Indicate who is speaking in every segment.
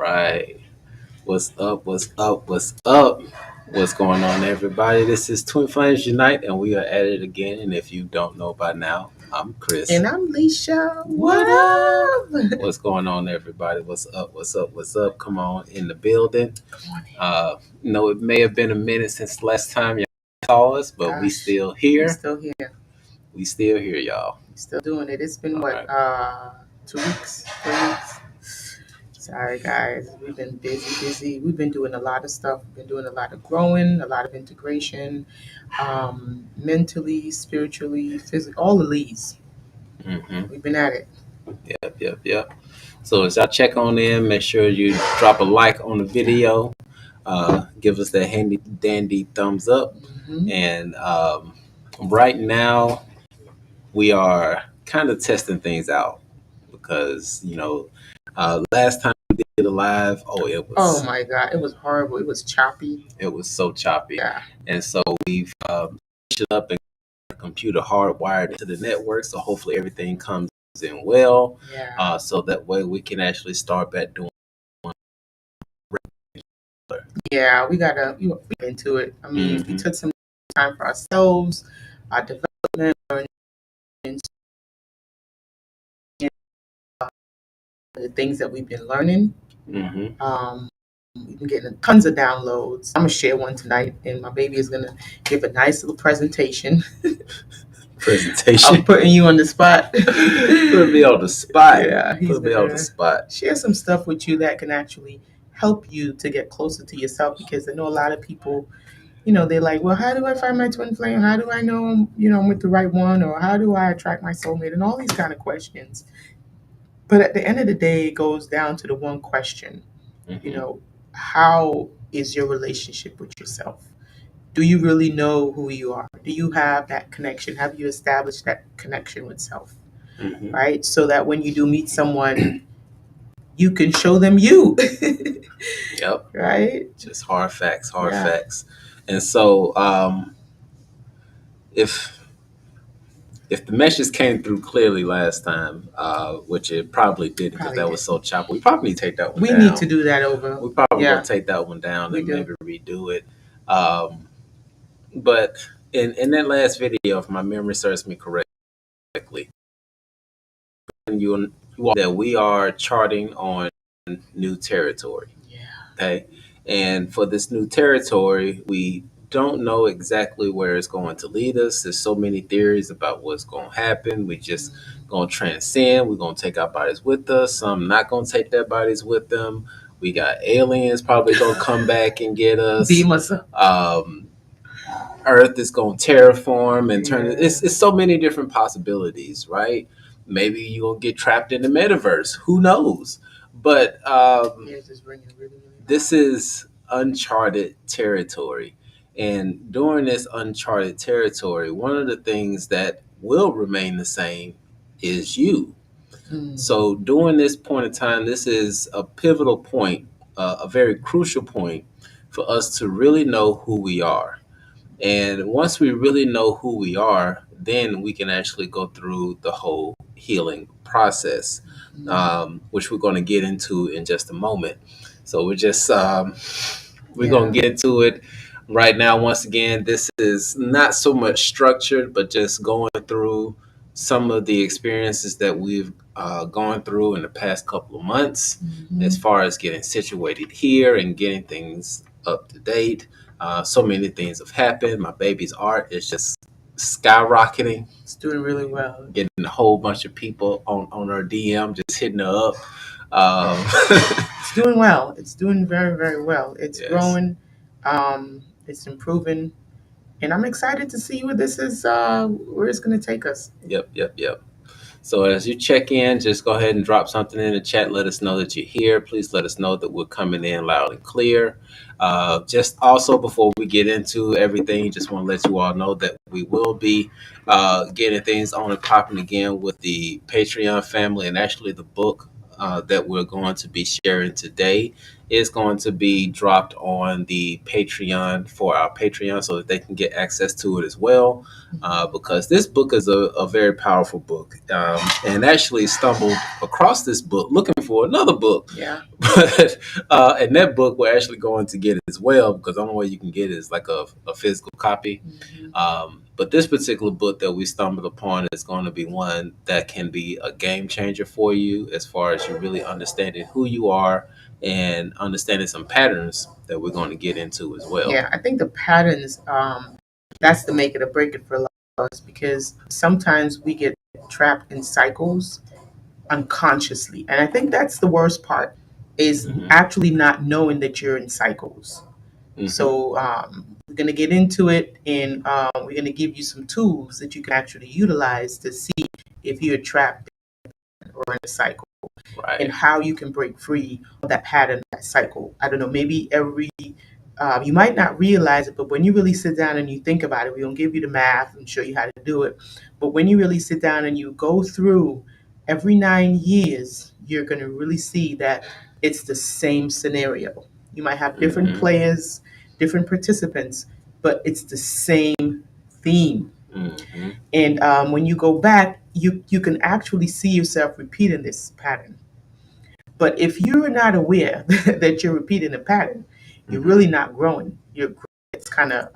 Speaker 1: right. What's up? What's up? What's up? What's going on, everybody? This is Twin Flames Unite, and we are at it again. And if you don't know by now, I'm Chris.
Speaker 2: And I'm Leisha. What up?
Speaker 1: What's going on, everybody? What's up? What's up? What's up? Come on in the building. It may have been a minute since the last time y'all saw us, but we still here.
Speaker 2: We're still here.
Speaker 1: We still here, y'all.
Speaker 2: We're still doing it. It's been
Speaker 1: All
Speaker 2: what?
Speaker 1: right.
Speaker 2: 2 weeks? 3 weeks? Sorry, guys. We've been busy. We've been doing a lot of stuff. We've been doing a lot of growing, a lot of integration, mentally, spiritually, physically, all of these.
Speaker 1: Mm-hmm.
Speaker 2: We've been at it.
Speaker 1: Yep. So as y'all check on in, make sure you drop a like on the video. Give us that handy dandy thumbs up.
Speaker 2: Mhm.
Speaker 1: And right now, we are kind of testing things out because, last time we did a live,
Speaker 2: Oh my God, it was horrible. It was choppy.
Speaker 1: it was so choppy.
Speaker 2: Yeah.
Speaker 1: And so we've switched it up and got the computer hardwired into the network. So hopefully everything comes in well.
Speaker 2: Yeah.
Speaker 1: So that way we can actually start back doing.
Speaker 2: Yeah, we gotta get into it. I mean, we took some time for ourselves, our development, and the things that we've been learning.
Speaker 1: Mm-hmm.
Speaker 2: We've been getting tons of downloads. I'm gonna share one tonight, and my baby is gonna give a nice little presentation. I'm putting you on the spot.
Speaker 1: Put me on the spot.
Speaker 2: Yeah,
Speaker 1: Put me on the spot.
Speaker 2: Share some stuff with you that can actually help you to get closer to yourself, because I know a lot of people, they're like, well, how do I find my twin flame? How do I know I'm with the right one? Or how do I attract my soulmate? And all these kind of questions. But at the end of the day, it goes down to the one question,
Speaker 1: Mm-hmm.
Speaker 2: How is your relationship with yourself? Do you really know who you are? Do you have that connection? Have you established that connection with self?
Speaker 1: Mm-hmm.
Speaker 2: Right? So that when you do meet someone, you can show them you.
Speaker 1: Yep.
Speaker 2: Right?
Speaker 1: Just hard facts. And so if the message came through clearly last time, which it probably did because that was so choppy, we probably need to take that one down.
Speaker 2: We need to do that over.
Speaker 1: We probably gonna take that one down and maybe redo it. But in that last video, if my memory serves me correctly, you that we are charting on new territory.
Speaker 2: Yeah.
Speaker 1: Okay. And for this new territory, we don't know exactly where it's going to lead us. There's so many theories about what's going to happen. We just going to transcend. We're going to take our bodies with us. Some not going to take their bodies with them. We got aliens probably going to come back and get us.
Speaker 2: Beam us up.
Speaker 1: Earth is going to terraform and turn. It's so many different possibilities, right? Maybe you're going to get trapped in the metaverse. Who knows? But this is uncharted territory. And during this uncharted territory, one of the things that will remain the same is you. So during this point in time, this is a pivotal point, a very crucial point for us to really know who we are. And once we really know who we are, then we can actually go through the whole healing process, which we're going to get into in just a moment. So we're just we're going to get into it right now. Once again, this is not so much structured, but just going through some of the experiences that we've gone through in the past couple of months, as far as getting situated here and getting things up to date. So many things have happened. My baby's art is just skyrocketing.
Speaker 2: It's doing really well.
Speaker 1: Getting a whole bunch of people on her DM, just hitting her up.
Speaker 2: It's doing well. It's doing very, very well. It's growing. It's improving. And I'm excited to see where this is, where it's going to take us.
Speaker 1: Yep. So as you check in, just go ahead and drop something in the chat. Let us know that you're here. Please let us know that we're coming in loud and clear. Just also before we get into everything, just want to let you all know that we will be getting things on and popping again with the Patreon family, and actually the book that we're going to be sharing today is going to be dropped on the Patreon for our Patreon so that they can get access to it as well. Because this book is a very powerful book, and actually stumbled across this book looking for another book.
Speaker 2: Yeah.
Speaker 1: But and that book we're actually going to get as well, because the only way you can get it is like a physical copy. But this particular book that we stumbled upon is going to be one that can be a game changer for you as far as you really understanding who you are and understanding some patterns that we're going to get into as well.
Speaker 2: Yeah, I think the patterns, that's the make it or break it for a lot of us, because sometimes we get trapped in cycles unconsciously. And I think that's the worst part, is actually not knowing that you're in cycles. So we're going to get into it, and we're going to give you some tools that you can actually utilize to see if you're trapped or in a cycle, and how you can break free of that pattern, that cycle. I don't know, maybe you might not realize it, but when you really sit down and you think about it, we don't give you the math and show you how to do it. But when you really sit down and you go through every 9 years, you're going to really see that it's the same scenario. You might have different players, different participants, but it's the same theme. And when you go back, you can actually see yourself repeating this pattern. But if you're not aware that you're repeating a pattern, you're really not growing. It's kind of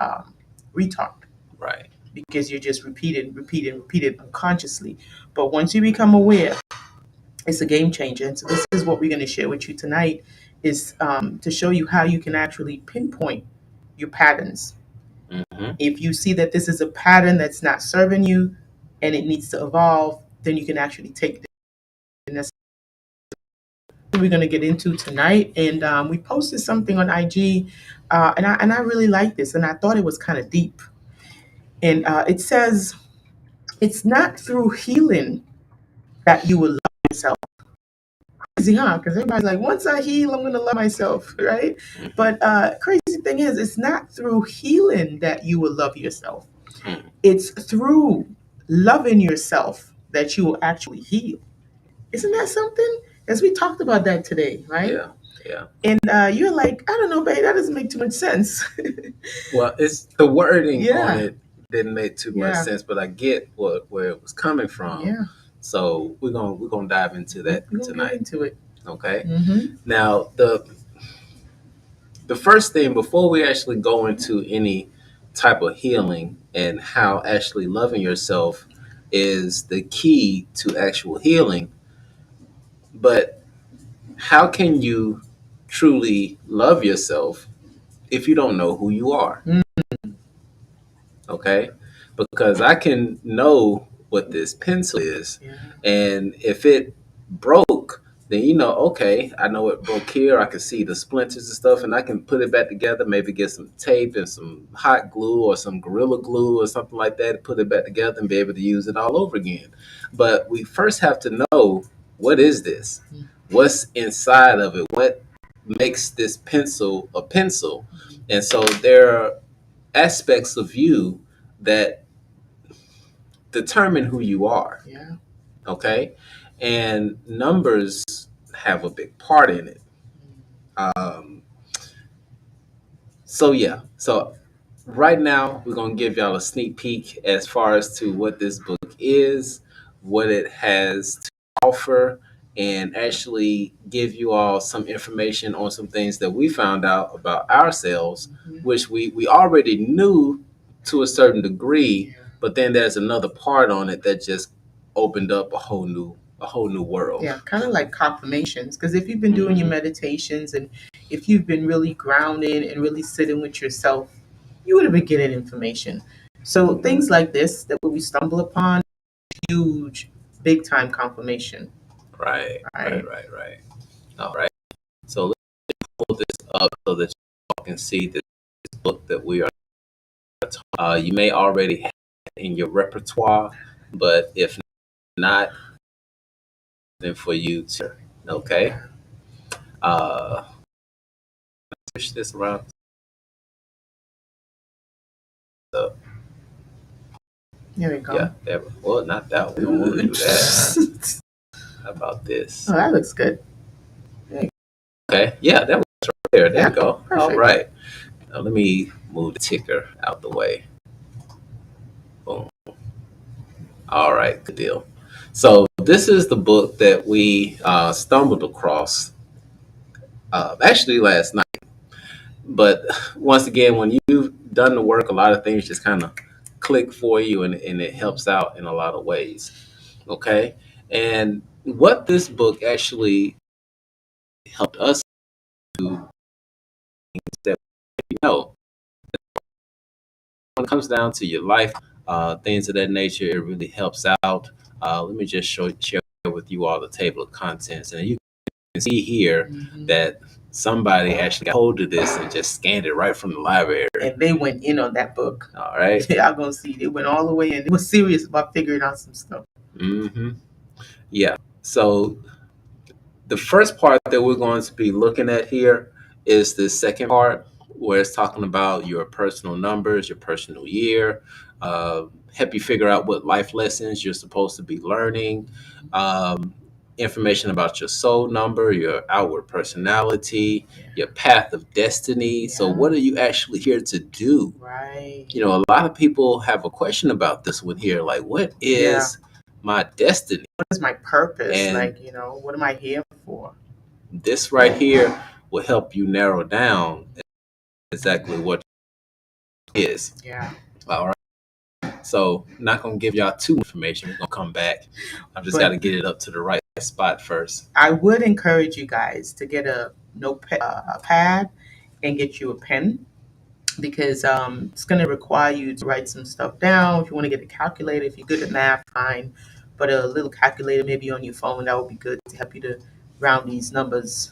Speaker 2: retard,
Speaker 1: Right.
Speaker 2: because you're just repeating unconsciously. But once you become aware, it's a game changer. And so this is what we're going to share with you tonight, is to show you how you can actually pinpoint your patterns. If you see that this is a pattern that's not serving you and it needs to evolve, then you can actually take this. We're going to get into tonight, and we posted something on IG, and I really like this, and I thought it was kind of deep. And it says, it's not through healing that you will love yourself. Crazy, huh? Because everybody's like, once I heal, I'm going to love myself, right? But crazy thing is, it's not through healing that you will love yourself. It's through loving yourself that you will actually heal. Isn't that something? As we talked about that today, right?
Speaker 1: Yeah.
Speaker 2: And you're like, I don't know, babe, that doesn't make too much sense.
Speaker 1: Well, it's the wording on it didn't make too much sense, but I get where it was coming from.
Speaker 2: Yeah.
Speaker 1: So we're gonna dive into that tonight.
Speaker 2: Get into it.
Speaker 1: Okay. Now the first thing before we actually go into any type of healing and how actually loving yourself is the key to actual healing. But how can you truly love yourself if you don't know who you are? Okay? Because I can know what this pencil is, and if it broke, then okay, I know it broke here. I can see the splinters and stuff, and I can put it back together, maybe get some tape and some hot glue or some Gorilla Glue or something like that, put it back together and be able to use it all over again. But we first have to know, what is this? What's inside of it? What makes this pencil a pencil? And so there are aspects of you that determine who you are.
Speaker 2: Yeah.
Speaker 1: Okay? And numbers have a big part in it. So right now we're going to give y'all a sneak peek as far as to what this book is, what it has to offer, and actually give you all some information on some things that we found out about ourselves, which we already knew to a certain degree, but then there's another part on it that just opened up a whole new world.
Speaker 2: Yeah, kind of like confirmations. Because if you've been doing your meditations, and if you've been really grounded and really sitting with yourself, you would have been getting information. So things like this that we stumble upon, huge, big time confirmation.
Speaker 1: Right. All right. So let's pull this up so that you can see this book that we are. You may already have it in your repertoire, but if not, then for you to. Okay. Push this around. So,
Speaker 2: There we go.
Speaker 1: yeah. Well, not that one. We don't want to do that. How about this?
Speaker 2: Oh, that looks good.
Speaker 1: Okay, yeah, that was right there. There
Speaker 2: Yeah,
Speaker 1: you go.
Speaker 2: perfect.
Speaker 1: All right. Now let me move the ticker out the way. Boom. All right, good deal. So this is the book that we stumbled across actually last night. But once again, when you've done the work, a lot of things just kind of click for you, and it helps out in a lot of ways. Okay. And what this book actually helped us do is that, when it comes down to your life, things of that nature, it really helps out. Let me just share with you all the table of contents. And you can see here that somebody actually got hold of this and just scanned it right from the library.
Speaker 2: And they went in on that book.
Speaker 1: All right.
Speaker 2: Y'all gonna see they went all the way in. They were serious about figuring out some stuff.
Speaker 1: Mm-hmm. Yeah. So the first part that we're going to be looking at here is the second part, where it's talking about your personal numbers, your personal year, help you figure out what life lessons you're supposed to be learning, um, information about your soul number, your outward personality, your path of destiny. So, what are you actually here to do?
Speaker 2: Right.
Speaker 1: You know, a lot of people have a question about this one here, like, what is my destiny?
Speaker 2: What is my purpose?
Speaker 1: And
Speaker 2: like, what am I here for?
Speaker 1: this right here will help you narrow down exactly what it is.
Speaker 2: Yeah.
Speaker 1: All right. So, not gonna give y'all too much information. We're gonna come back. I've just got to get it up to the right spot first.
Speaker 2: I would encourage you guys to get a notepad, a pad, and get you a pen, because it's going to require you to write some stuff down. If you want to get a calculator, if you're good at math, fine. But a little calculator maybe on your phone, that would be good to help you to round these numbers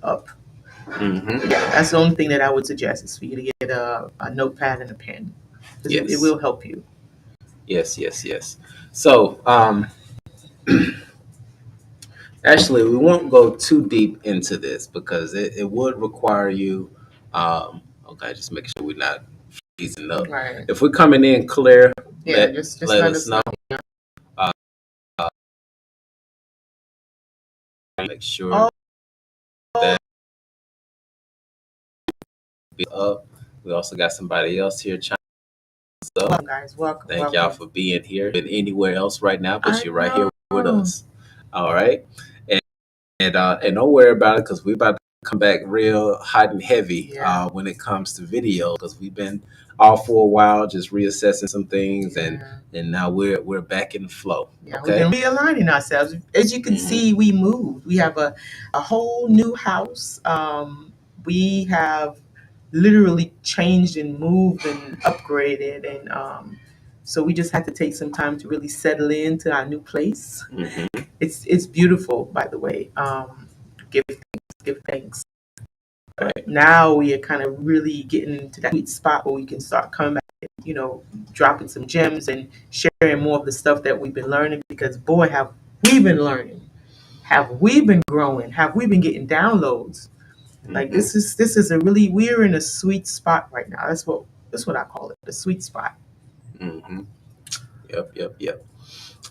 Speaker 2: up.
Speaker 1: Mm-hmm.
Speaker 2: Yeah, that's the only thing that I would suggest, is for you to get a notepad and a pen.
Speaker 1: Yes.
Speaker 2: It will help you.
Speaker 1: Yes. So, actually, we won't go too deep into this because it would require you. Okay, just make sure we're not freezing up.
Speaker 2: Right.
Speaker 1: If we're coming in clear,
Speaker 2: just let us know.
Speaker 1: Make sure that be up. We also got somebody else here.
Speaker 2: Welcome, guys. Welcome.
Speaker 1: Thank y'all for being here. Been anywhere else right now, but you're right here with us. All right, and don't worry about it, because we're about to come back real hot and heavy when it comes to video, because we've been off for a while, just reassessing some things, and now we're back in the flow.
Speaker 2: Yeah, okay? We've been realigning ourselves. As you can see, we moved. We have a whole new house. We have literally changed and moved and upgraded, and so we just had to take some time to really settle into our new place.
Speaker 1: Mm-hmm.
Speaker 2: It's beautiful, by the way. Give thanks. But now we are kind of really getting into that sweet spot where we can start coming back, dropping some gems and sharing more of the stuff that we've been learning. Because boy, have we been learning, have we been growing, have we been getting downloads. Like this is a really, we're in a sweet spot right now. That's what I call it, the sweet spot.
Speaker 1: Mm-hmm. Yep.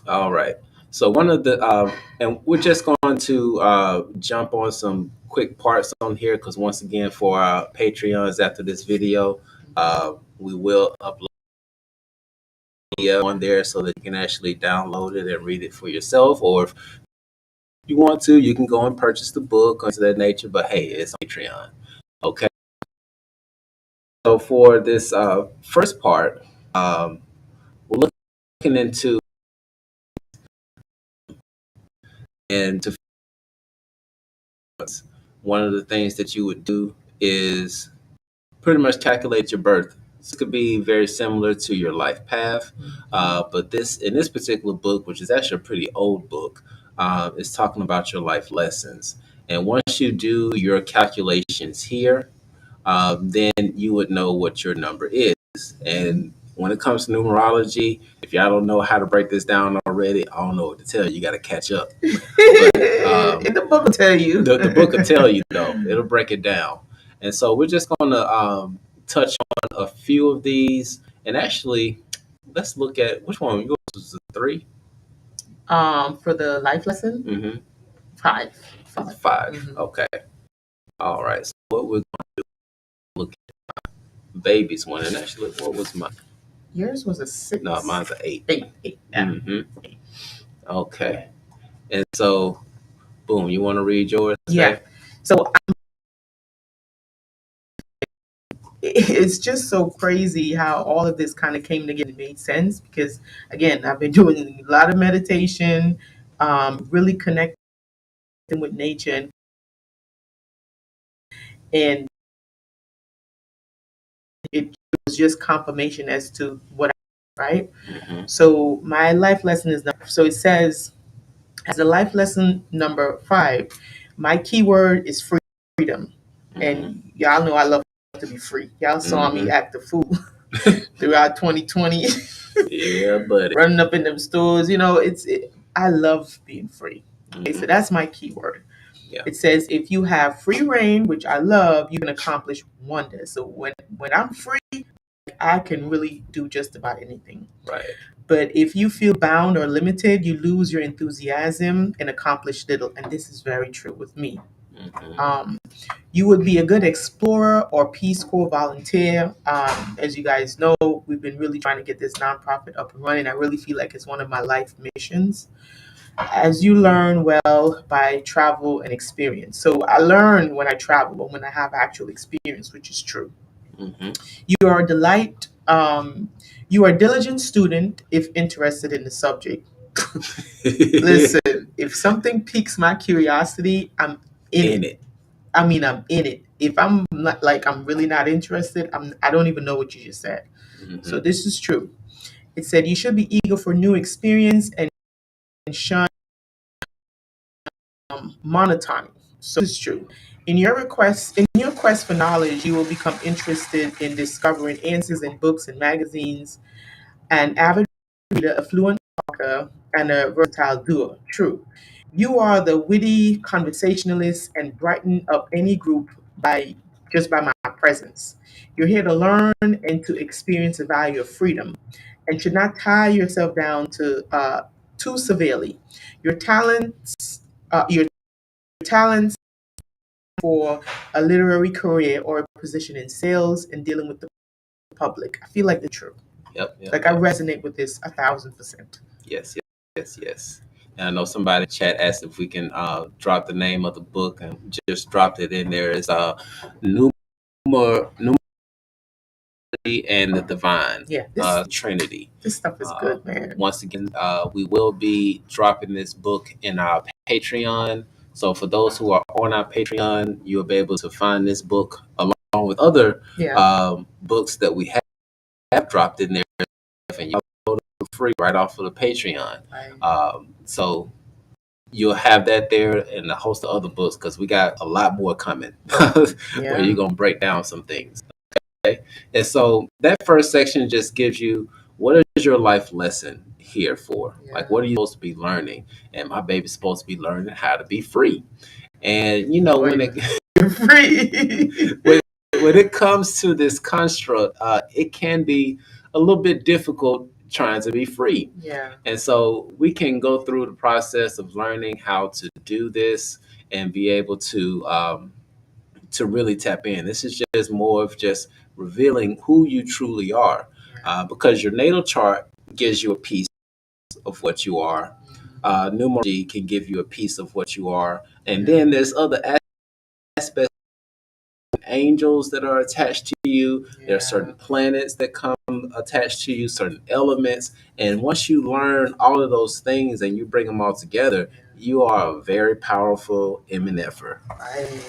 Speaker 1: All right. So one of the and we're just going to jump on some quick parts on here, because once again, for our Patreons after this video, we will upload on there so that you can actually download it and read it for yourself, or if you want to, you can go and purchase the book or that nature. But hey, it's on Patreon. Okay. So for this first part, we're looking into, and to one of the things that you would do is pretty much calculate your birth. This could be very similar to your life path, but in this particular book, which is actually a pretty old book, is talking about your life lessons. And once you do your calculations here, then you would know what your number is. And when it comes to numerology, if y'all don't know how to break this down already, I don't know what to tell you. You got to catch up. But,
Speaker 2: the book will tell you.
Speaker 1: The book will tell you, though. It'll break it down. And so we're just going to touch on a few of these. And actually, let's look at which one. Yours was a 3?
Speaker 2: For the life lesson,
Speaker 1: Mm-hmm.
Speaker 2: 5.
Speaker 1: It's 5.
Speaker 2: Mhm.
Speaker 1: Okay. All right. So what we're going to look at baby's one, and actually, what was mine?
Speaker 2: Yours was a 6.
Speaker 1: No, mine's an 8.
Speaker 2: 8. 8. Yeah.
Speaker 1: Mm-hmm. Okay. And so, boom. You want to read yours?
Speaker 2: Yeah.
Speaker 1: Okay?
Speaker 2: So it's just so crazy how all of this kind of came together and made sense because, again, I've been doing a lot of meditation, really connecting with nature, and it was just confirmation as to what I, right?
Speaker 1: Mm-hmm.
Speaker 2: So my life lesson is so it says as a life lesson number 5, my keyword is freedom.
Speaker 1: Mm-hmm.
Speaker 2: And y'all know I love to be free. Y'all saw me act the fool throughout 2020.
Speaker 1: Yeah, buddy.
Speaker 2: Running up in them stores, I love being free. Okay, so that's my keyword.
Speaker 1: Yeah.
Speaker 2: It says if you have free reign, which I love, you can accomplish wonders. So when I'm free, I can really do just about anything.
Speaker 1: Right.
Speaker 2: But if you feel bound or limited, you lose your enthusiasm and accomplish little. And this is very true with me.
Speaker 1: Mm-hmm.
Speaker 2: You would be a good explorer or Peace Corps volunteer. As you guys know, we've been really trying to get this nonprofit up and running. I really feel like it's one of my life missions. As you learn well by travel and experience. So I learn when I travel or when I have actual experience, which is true.
Speaker 1: Mm-hmm.
Speaker 2: You are a delight. You are a diligent student if interested in the subject. Listen, if something piques my curiosity, I'm in it. I mean, I'm in it. If I'm not I'm really not interested, I don't even know what you just said.
Speaker 1: Mm-hmm.
Speaker 2: So this is true. It said you should be eager for new experience and shun monotony. So this is true. In your quest for knowledge, you will become interested in discovering answers in books and magazines. An avid reader, a fluent talker, and a versatile doer. True. You are the witty conversationalist and brighten up any group by my presence. You're here to learn and to experience the value of freedom, and should not tie yourself down to too severely. Your talents for a literary career or a position in sales and dealing with the public. I feel like they're true.
Speaker 1: Yep.
Speaker 2: I resonate with this 1,000%.
Speaker 1: Yes. Yes. And I know somebody in chat asked if we can drop the name of the book, and just dropped it in there. It's Numerology and the Divine.
Speaker 2: Yeah,
Speaker 1: Trinity.
Speaker 2: This stuff is good, man.
Speaker 1: Once again, we will be dropping this book in our Patreon. So for those who are on our Patreon, you'll be able to find this book along with other books that we have dropped in there, and you go free right off of the Patreon.
Speaker 2: Right.
Speaker 1: So you'll have that there and a host of other books because we got a lot more coming where you're going to break down some things. Okay. And so that first section just gives you what is your life lesson here for? Like, what are you supposed to be learning? And my baby's supposed to be learning how to be free. And when it
Speaker 2: free
Speaker 1: when it comes to this construct, it can be a little bit difficult trying to be free.
Speaker 2: Yeah.
Speaker 1: And so we can go through the process of learning how to do this and be able to really tap in. This is just more of just revealing who you truly are, because your natal chart gives you a piece of what you are. Numerology can give you a piece of what you are, and then there's other aspects. Angels that are attached to you. There are certain planets that come attached to you, certain elements. And once you learn all of those things and you bring them all together, you are a very powerful MNFer.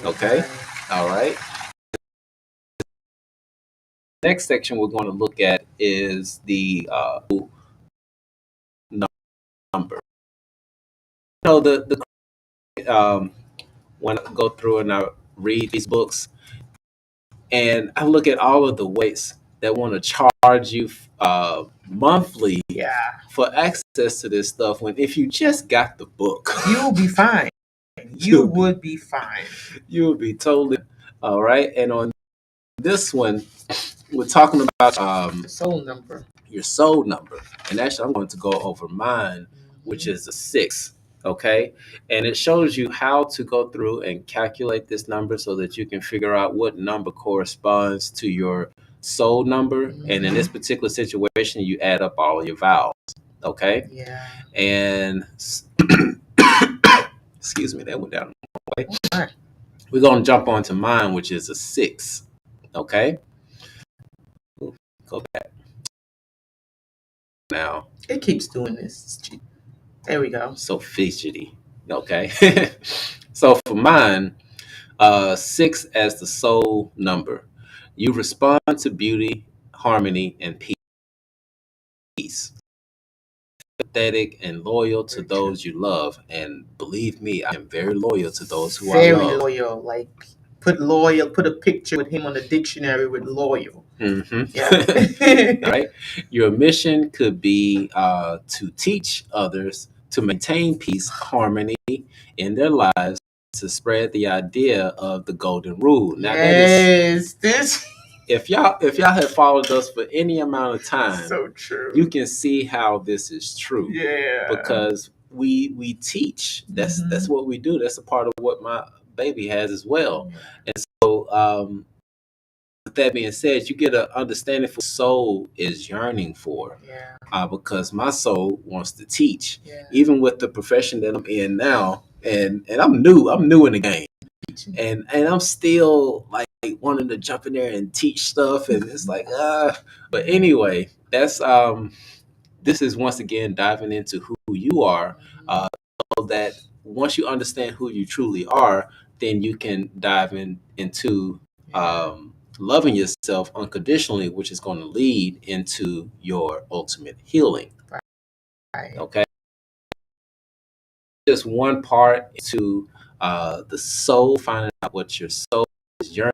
Speaker 1: Okay? All right. Next section we're going to look at is the number. When I go through and I read these books, and I look at all of the ways that want to charge you monthly for access to this stuff, when if you just got the book,
Speaker 2: you'll be fine. You would be fine.
Speaker 1: You would be totally all right. And on this one, we're talking about
Speaker 2: soul number.
Speaker 1: Your soul number. And actually, I'm going to go over mine which is a 6. Okay. And it shows you how to go through and calculate this number so that you can figure out what number corresponds to your soul number. And in this particular situation, you add up all of your vowels. Okay.
Speaker 2: Yeah.
Speaker 1: And excuse me, that went down the wrong way.
Speaker 2: All right.
Speaker 1: We're going to jump onto mine, which is a 6. Okay. Ooh, go back. Now.
Speaker 2: It keeps doing this. There we go.
Speaker 1: So fidgety. Okay. So for mine, 6 as the soul number. You respond to beauty, harmony, and peace. Empathetic and loyal to those you love. And believe me, I am very loyal to those who I love.
Speaker 2: Very loyal. Like, put loyal, put a picture with him on the dictionary with loyal.
Speaker 1: Mm-hmm.
Speaker 2: Yeah.
Speaker 1: Right. Your mission could be to teach others to maintain peace, harmony in their lives, to spread the idea of the golden rule. Now,
Speaker 2: yes, this.
Speaker 1: If y'all have followed us for any amount of time,
Speaker 2: So true.
Speaker 1: you can see how this is true.
Speaker 2: Yeah.
Speaker 1: Because we teach. That's what we do. That's a part of what my baby has as well. And so, with that being said, you get an understanding for what soul is yearning for.
Speaker 2: Yeah.
Speaker 1: Because my soul wants to teach,
Speaker 2: Yeah.
Speaker 1: even with the profession that I'm in now, and I'm new in the game, and I'm still like wanting to jump in there and teach stuff, and it's like but anyway, that's this is once again diving into who you are, so that once you understand who you truly are, then you can dive into loving yourself unconditionally, which is going to lead into your ultimate healing.
Speaker 2: Right.
Speaker 1: Okay. Just one part to the soul, finding out what your soul is yearning.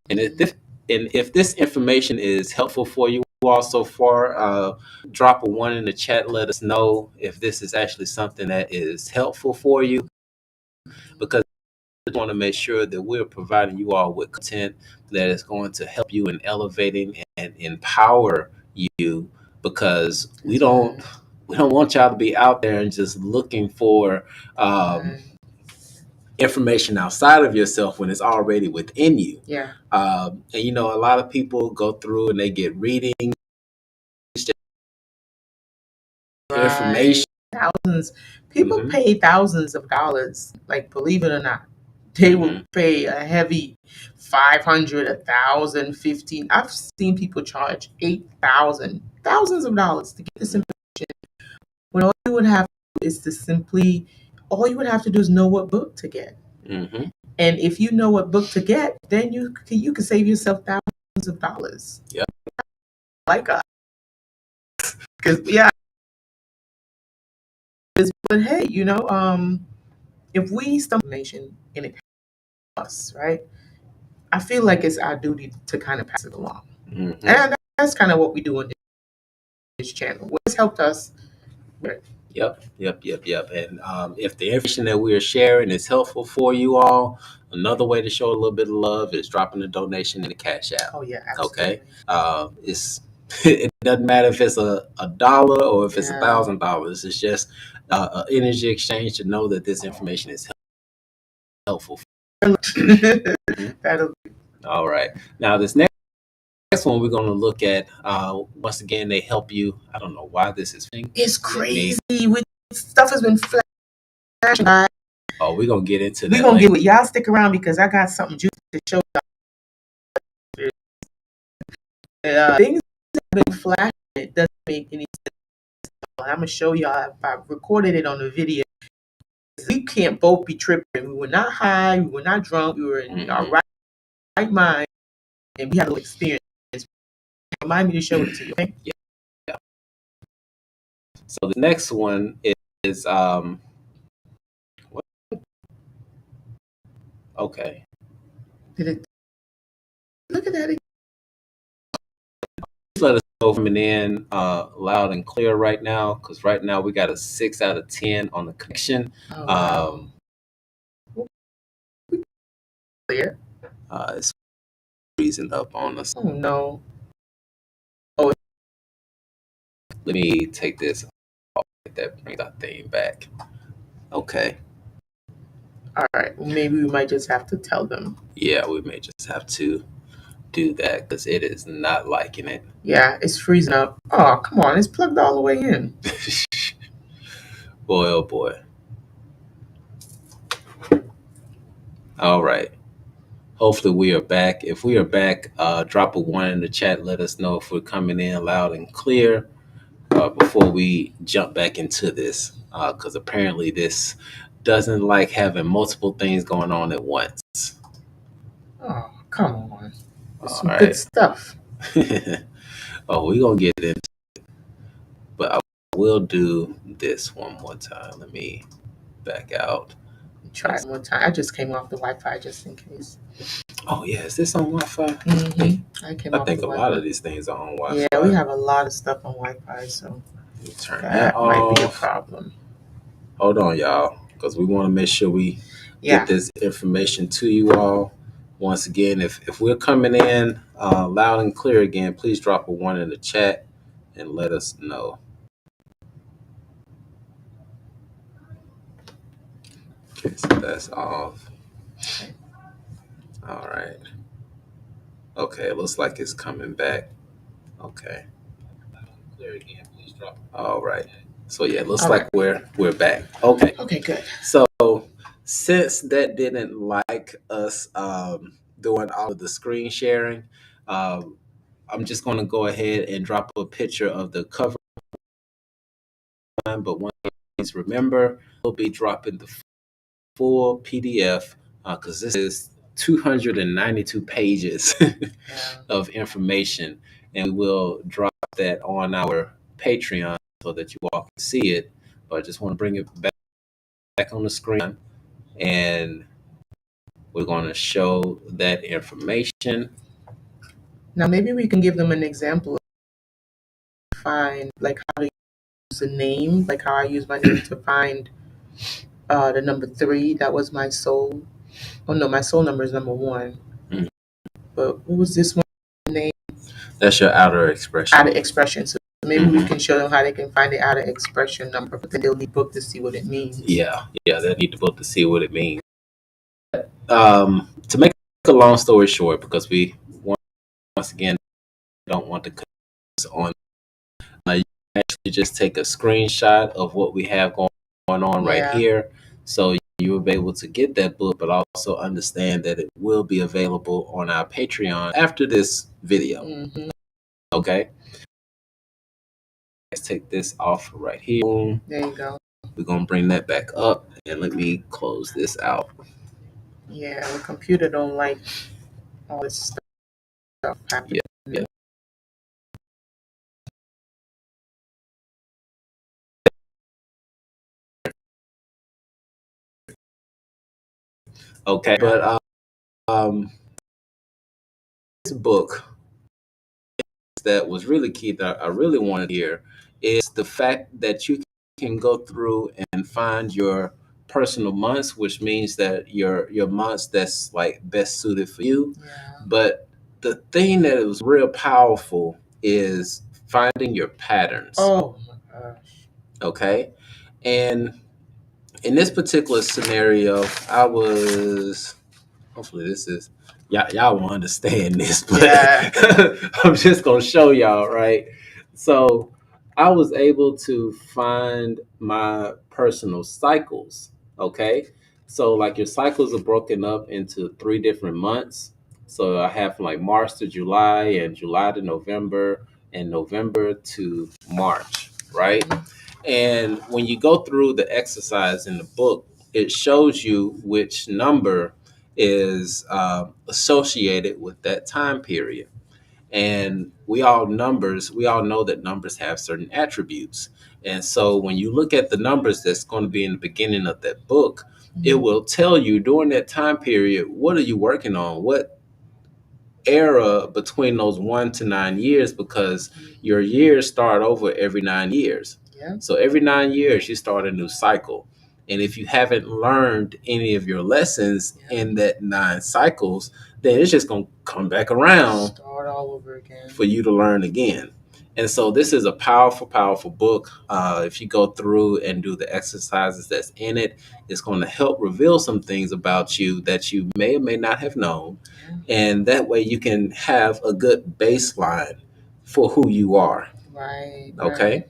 Speaker 1: And if this information is helpful for you all so far, drop a 1 in the chat. Let us know if this is actually something that is helpful for you, because we want to make sure that we're providing you all with content that is going to help you in elevating and empower you, because we don't want y'all to be out there and just looking for information outside of yourself when it's already within you.
Speaker 2: Yeah.
Speaker 1: And a lot of people go through and they get readings, information.
Speaker 2: Thousands. People pay thousands of dollars. Like, believe it or not, they will pay a heavy 500, 1,000, 15. I've seen people charge 8,000, thousands of dollars to get this information. When all you would have to do is all you would have to do is know what book to get.
Speaker 1: Mm-hmm.
Speaker 2: And if you know what book to get, then you can save yourself thousands of dollars.
Speaker 1: Yep.
Speaker 2: Like us. Because but hey, if we stumble information and it helps us, right? I feel like it's our duty to kind of pass it along.
Speaker 1: Mm-hmm.
Speaker 2: And that's kind of what we do on this channel. What's helped us.
Speaker 1: Yep. And if the information that we are sharing is helpful for you all, another way to show a little bit of love is dropping a donation in the Cashapp.
Speaker 2: Oh yeah, absolutely.
Speaker 1: Okay. It doesn't matter if it's a $1 or if it's $1,000. It's just an energy exchange to know that this information is helpful.
Speaker 2: That'll be.
Speaker 1: All right. Now this next one we're going to look at, once again, they help you. I don't know why this is.
Speaker 2: It's crazy. Stuff has been flashing.
Speaker 1: Oh, we're going to get into that.
Speaker 2: We're going to get it. Y'all stick around because I got something juicy to show y'all. Things have been flashing. It doesn't make any sense. I'm going to show y'all. I recorded it on the video. We can't both be tripping. We were not high. We were not drunk. We were in our right mind. And we had a little experience. Remind me to show it to you, okay?
Speaker 1: Yeah. So the next one is what? Okay.
Speaker 2: Did it? Look at that.
Speaker 1: Please let us know coming in loud and clear right now, because right now we got a 6 out of 10 on the connection.
Speaker 2: Oh, wow. Clear.
Speaker 1: It's freezing up on us.
Speaker 2: Oh no.
Speaker 1: Let me take this off. that brings our thing back. Okay.
Speaker 2: All right. Well, maybe we might just have to tell them.
Speaker 1: Yeah, we may just have to do that because it is not liking it.
Speaker 2: Yeah, it's freezing up. Oh, come on. It's plugged all the way in.
Speaker 1: Boy, oh boy. All right. Hopefully we are back. If we are back, drop a 1 in the chat. Let us know if we're coming in loud and clear before we jump back into this. Because apparently this doesn't like having multiple things going on at once.
Speaker 2: Oh, come on. It's
Speaker 1: All
Speaker 2: some good
Speaker 1: right.
Speaker 2: stuff.
Speaker 1: Oh, we're going to get into it. But I will do this one more time. Let me back out.
Speaker 2: Try it one time. I just came off the Wi-Fi just in case.
Speaker 1: Oh, yeah. Is this on Wi-Fi?
Speaker 2: Mm-hmm. I came
Speaker 1: I
Speaker 2: off
Speaker 1: think
Speaker 2: the
Speaker 1: a
Speaker 2: Wi-Fi.
Speaker 1: lot of these things are on Wi-Fi.
Speaker 2: Yeah, we have a lot of stuff on Wi-Fi, so
Speaker 1: Turn
Speaker 2: that
Speaker 1: off.
Speaker 2: might be a problem.
Speaker 1: Hold on, y'all, because we want to make sure we get this information to you all. Once again, if we're coming in loud and clear again, please drop a 1 in the chat and let us know. Okay, so that's off. All right. Okay, it looks like it's coming back. Okay. Clear again, please drop. All right. So yeah, it looks like we're back. Okay.
Speaker 2: Okay, good.
Speaker 1: So since that didn't like us doing all of the screen sharing, I'm just going to go ahead and drop a picture of the cover. But one thing, please remember, we'll be dropping the full PDF because this is 292 pages of information, and we will drop that on our Patreon so that you all can see it. But I just want to bring it back on the screen, and we're going to show that information.
Speaker 2: Now, maybe we can give them an example of find, like how to use a name, like how I use my name to find the number 3. That was my soul. Oh no, my soul number is number 1.
Speaker 1: Mm.
Speaker 2: But what was this one name?
Speaker 1: That's your outer expression.
Speaker 2: Outer expression. So maybe we can show them how they can find the outer expression number, but then they'll need book to see what it means.
Speaker 1: Yeah, they need the book to see what it means. To make a long story short, because we once again don't want to cut this on, you can actually just take a screenshot of what we have going on right here, so you will be able to get that book, but also understand that it will be available on our Patreon after this video. Mm-hmm. Okay. Let's take this off right here. Boom.
Speaker 2: There you go.
Speaker 1: We're gonna bring that back up, and let me close this out.
Speaker 2: Yeah, the computer don't like all this stuff happening.
Speaker 1: Yeah. Okay, but this book that was really key that I really wanted here is the fact that you can go through and find your personal months, which means that your months that's like best suited for you. But the thing that was real powerful is finding your patterns.
Speaker 2: Oh my gosh.
Speaker 1: Okay. And in this particular scenario, I was, hopefully this is, y'all won't understand this, but I'm just going to show y'all, right? So I was able to find my personal cycles, okay? So like your cycles are broken up into 3 different months. So I have from like March to July and July to November and November to March, right? And when you go through the exercise in the book, it shows you which number is associated with that time period. And we all know that numbers have certain attributes. And so when you look at the numbers that's going to be in the beginning of that book, it will tell you during that time period, what are you working on? What era between those 1 to 9 years, because your years start over every 9 years. So every 9 years you start a new cycle. And if you haven't learned any of your lessons in that 9 cycles, then it's just going to come back around,
Speaker 2: start all over again
Speaker 1: for you to learn again. And so this is a powerful, powerful book. If you go through and do the exercises that's in it, it's going to help reveal some things about you that you may or may not have known. And that way you can have a good baseline for who you are.
Speaker 2: Right.
Speaker 1: Okay.
Speaker 2: Right.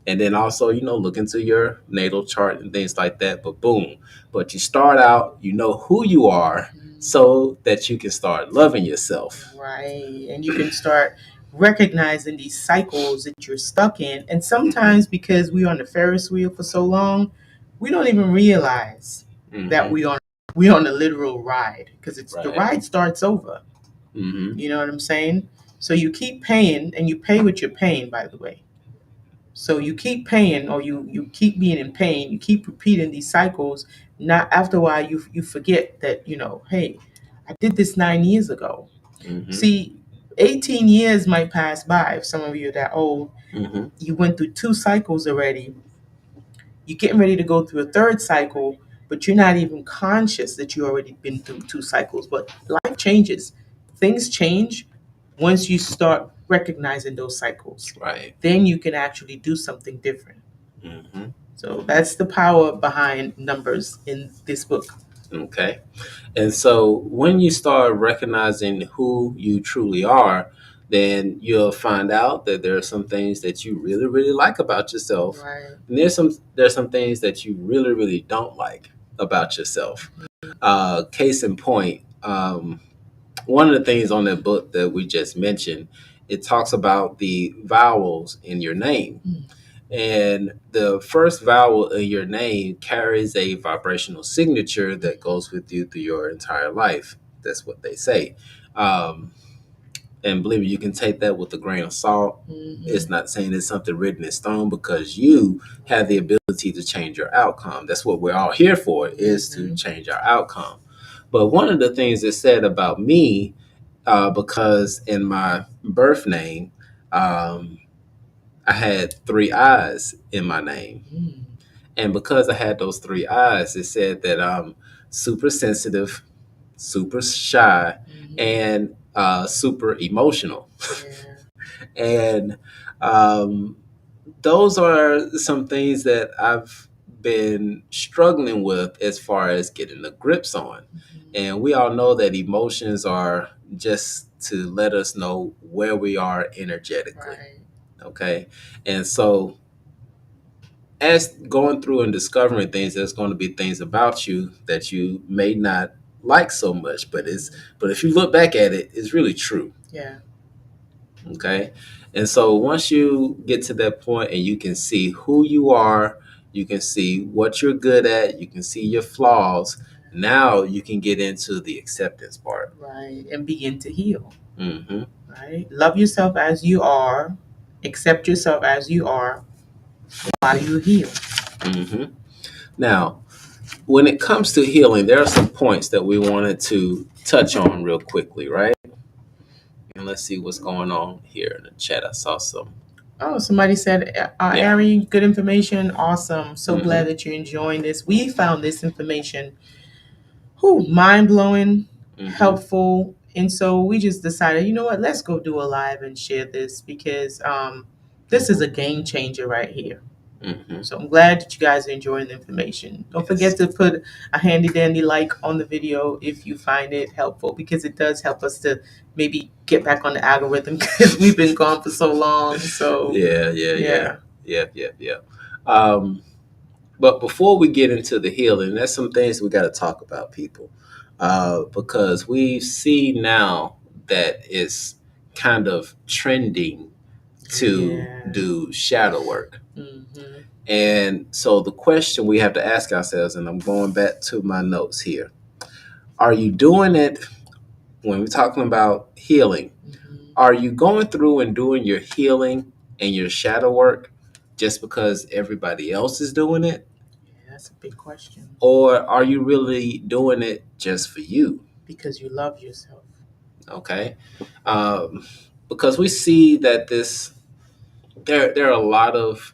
Speaker 1: And then also, look into your natal chart and things like that. But boom. But you start out, you know who you are so that you can start loving yourself.
Speaker 2: Right. And you can start recognizing these cycles that you're stuck in. And sometimes because we're on the Ferris wheel for so long, we don't even realize that we on a literal ride, because it's the
Speaker 1: Right.
Speaker 2: ride starts over.
Speaker 1: Mm-hmm.
Speaker 2: You know what I'm saying? So you keep paying, and you pay what you're paying, by the way. So you keep paying, or you keep being in pain, you keep repeating these cycles. Not after a while you forget that, hey, I did this 9 years ago.
Speaker 1: Mm-hmm.
Speaker 2: See, 18 years might pass by. If some of you are that old,
Speaker 1: Mm-hmm.
Speaker 2: you went through 2 cycles already. You're getting ready to go through a third cycle, but you're not even conscious that you already been through 2 cycles. But life changes. Things change once you start recognizing those cycles.
Speaker 1: Right.
Speaker 2: Then you can actually do something different.
Speaker 1: Mm-hmm.
Speaker 2: So that's the power behind numbers in this book.
Speaker 1: Okay. And so when you start recognizing who you truly are, then you'll find out that there are some things that you really, really like about yourself.
Speaker 2: Right.
Speaker 1: And there's some things that you really, really don't like about yourself. Case in point, one of the things on that book that we just mentioned, it talks about the vowels in your name. And the first vowel in your name carries a vibrational signature that goes with you through your entire life. That's what they say. And believe me, you can take that with a grain of salt. It's not saying it's something written in stone, because you have the ability to change your outcome. That's what we're all here for, is to change our outcome. But one of the things it said about me, because in my birth name, I had 3 eyes in my name. And because I had those 3 eyes, it said that I'm super sensitive, super shy, and super emotional. And those are some things that I've been struggling with as far as getting the grips on. And we all know that emotions are just to let us know where we are energetically. Okay. And so as going through and discovering things, there's going to be things about you that you may not like so much, but if you look back at it, it's really true.
Speaker 2: Yeah.
Speaker 1: Okay. And so once you get to that point and you can see who you are, you can see what you're good at, you can see your flaws, now you can get into the acceptance part.
Speaker 2: Right. And begin to heal.
Speaker 1: Mm-hmm.
Speaker 2: Right. Love yourself as you are. Accept yourself as you are while you heal.
Speaker 1: Mm-hmm. Now, when it comes to healing, there are some points that we wanted to touch on real quickly, right? And let's see what's going on here in the chat. I saw some.
Speaker 2: Oh, somebody said, Ari, good information. Awesome. So glad that you're enjoying this. We found this information mind blowing, helpful. And so we just decided, you know what, let's go do a live and share this, because this is a game changer right here. So I'm glad that you guys are enjoying the information. Don't forget to put a handy dandy like on the video if you find it helpful, because it does help us to maybe get back on the algorithm, because we've been gone for so long. So
Speaker 1: Yeah. But before we get into the healing, there's some things we got to talk about, people, because we see now that it's kind of trending to do shadow work. And so the question we have to ask ourselves, and I'm going back to my notes here, are you doing it when we're talking about healing? Are you going through and doing your healing and your shadow work just because everybody else is doing it?
Speaker 2: Yeah, that's a big question.
Speaker 1: Or are you really doing it just for you?
Speaker 2: Because you love yourself.
Speaker 1: Okay. Because we see that there are a lot of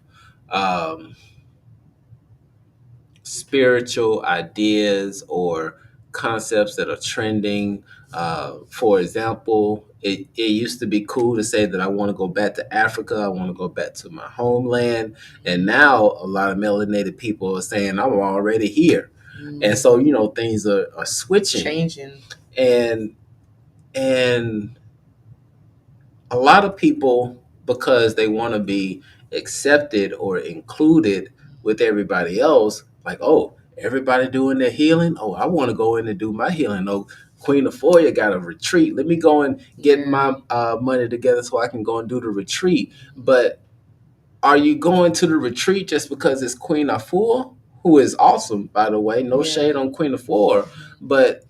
Speaker 1: spiritual ideas or concepts that are trending For example, it used to be cool to say that I want to go back to Africa, I want to go back to my homeland. And now a lot of melanated people are saying, I'm already here. And so, things are switching.
Speaker 2: Changing.
Speaker 1: And a lot of people, because they want to be accepted or included with everybody else, like, oh, everybody doing their healing. Oh, I want to go in and do my healing. Oh, Queen Euphoria got a retreat. Let me go and get my money together so I can go and do the retreat. But are you going to the retreat just because it's Queen Euphoria, who is awesome, by the way? No shade on Queen Euphoria, but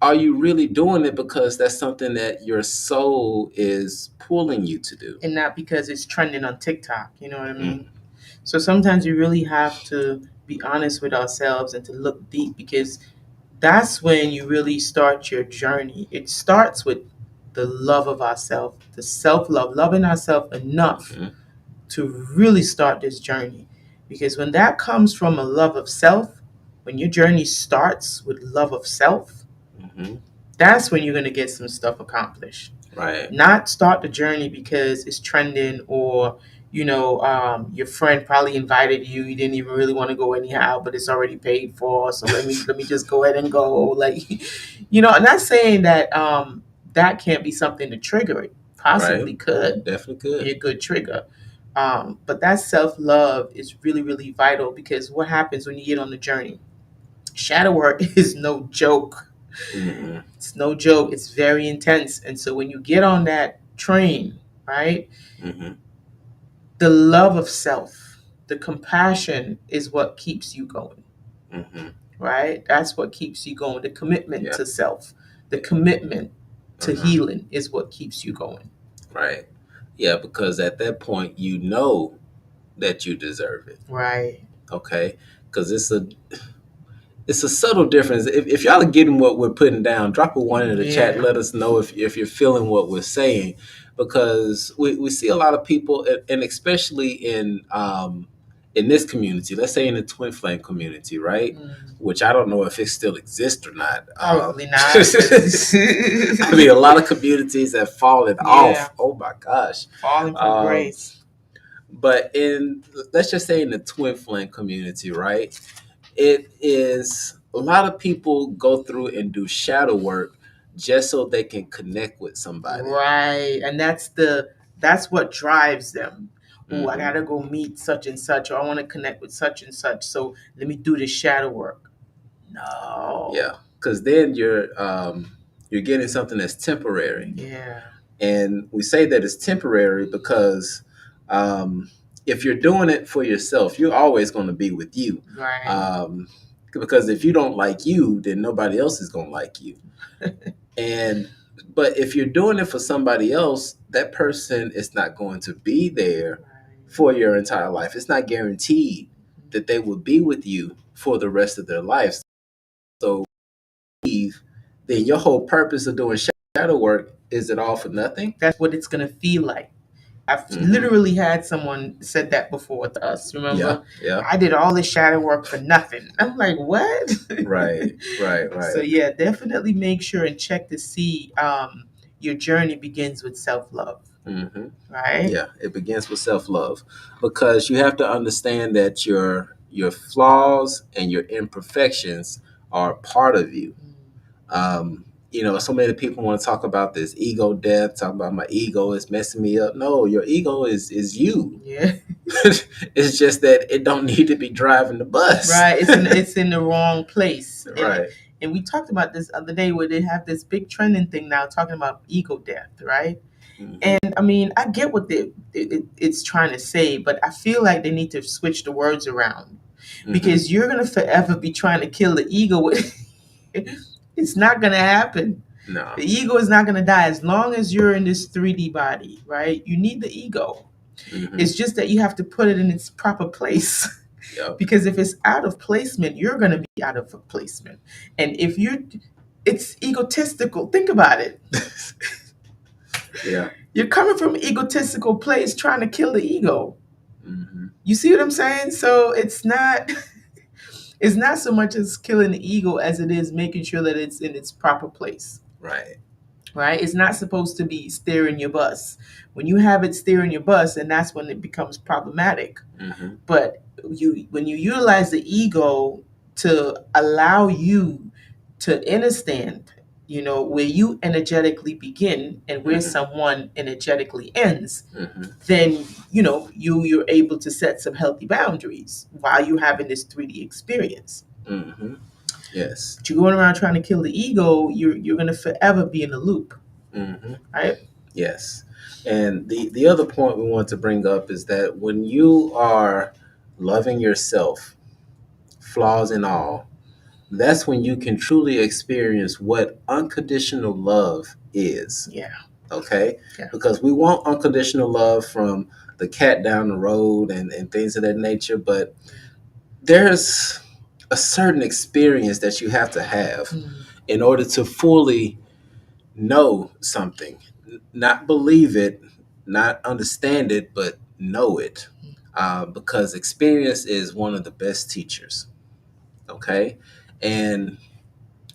Speaker 1: are you really doing it because that's something that your soul is pulling you to do?
Speaker 2: And not because it's trending on TikTok, you know what I mean? So sometimes you really have to be honest with ourselves and to look deep, because that's when you really start your journey. It starts with the love of ourselves, the self-love, loving ourselves enough to really start this journey. Because when that comes from a love of self, when your journey starts with love of self, that's when you're going to get some stuff accomplished.
Speaker 1: Right.
Speaker 2: Not start the journey because it's trending, or your friend probably invited you. You didn't even really want to go anyhow, but it's already paid for. So let me just go ahead and go. Like, I'm not saying that that can't be something to trigger it. Possibly could.
Speaker 1: Definitely could
Speaker 2: be a good trigger. But that self-love is really, really vital, because what happens when you get on the journey? Shadow work is no joke. It's no joke. It's very intense. And so when you get on that train, right, the love of self, the compassion is what keeps you going. Right? That's what keeps you going. The commitment to self, the commitment to healing is what keeps you going.
Speaker 1: Right. Yeah, because at that point, you know that you deserve it.
Speaker 2: Right.
Speaker 1: Okay? Because it's a subtle difference. If y'all are getting what we're putting down, drop a 1 in the chat. Let us know if you're feeling what we're saying, because we see a lot of people, and especially in this community, let's say in the twin flame community, right? Which I don't know if it still exists or not.
Speaker 2: Probably not.
Speaker 1: I mean, a lot of communities have fallen off. Oh my gosh,
Speaker 2: falling from grace.
Speaker 1: But let's just say in the twin flame community, right? It is a lot of people go through and do shadow work just so they can connect with somebody.
Speaker 2: Right. And that's what drives them. Oh, I gotta go meet such and such, or I want to connect with such and such. So let me do this shadow work. No.
Speaker 1: Yeah. Because then you're getting something that's temporary.
Speaker 2: Yeah.
Speaker 1: And we say that it's temporary because if you're doing it for yourself, you're always going to be with you.
Speaker 2: Right.
Speaker 1: Because if you don't like you, then nobody else is going to like you. But if you're doing it for somebody else, that person is not going to be there for your entire life. It's not guaranteed that they will be with you for the rest of their lives. So then your whole purpose of doing shadow work, is it all for nothing?
Speaker 2: That's what it's going to feel like. I've literally had someone said that before to us, remember?
Speaker 1: Yeah.
Speaker 2: I did all this shadow work for nothing. I'm like, what?
Speaker 1: Right.
Speaker 2: So yeah, definitely make sure and check to see your journey begins with self-love. Right?
Speaker 1: Yeah, it begins with self-love, because you have to understand that your flaws and your imperfections are part of you. So many people want to talk about this ego death, talk about my ego is messing me up. No, your ego is you.
Speaker 2: Yeah.
Speaker 1: It's just that it don't need to be driving the bus.
Speaker 2: Right. It's in the wrong place.
Speaker 1: Right.
Speaker 2: And we talked about this other day, where they have this big trending thing now talking about ego death, right? And I mean, I get what it's trying to say, but I feel like they need to switch the words around, because you're going to forever be trying to kill the ego. It's not going to happen.
Speaker 1: No.
Speaker 2: The ego is not going to die as long as you're in this 3D body, right? You need the ego. It's just that you have to put it in its proper place.
Speaker 1: Yep.
Speaker 2: Because if it's out of placement, you're going to be out of placement. And if it's egotistical. Think about it.
Speaker 1: Yeah.
Speaker 2: You're coming from an egotistical place trying to kill the ego. You see what I'm saying? So it's not so much as killing the ego as it is making sure that it's in its proper place.
Speaker 1: Right.
Speaker 2: Right? It's not supposed to be steering your bus. When you have it steering your bus, and that's when it becomes problematic.
Speaker 1: Mm-hmm.
Speaker 2: But when you utilize the ego to allow you to understand, where you energetically begin and where someone energetically ends, then you're able to set some healthy boundaries while you're having this 3D experience.
Speaker 1: Mm-hmm. Yes.
Speaker 2: But you're going around trying to kill the ego, you're going to forever be in a loop.
Speaker 1: Mm-hmm.
Speaker 2: Right?
Speaker 1: Yes. And the other point we want to bring up is that when you are loving yourself, flaws and all, that's when you can truly experience what unconditional love is.
Speaker 2: Yeah.
Speaker 1: Okay?
Speaker 2: Yeah.
Speaker 1: Because we want unconditional love from the cat down the road and things of that nature, but there's a certain experience that you have to have in order to fully know something, not believe it, not understand it, but know it. Because experience is one of the best teachers. Okay? And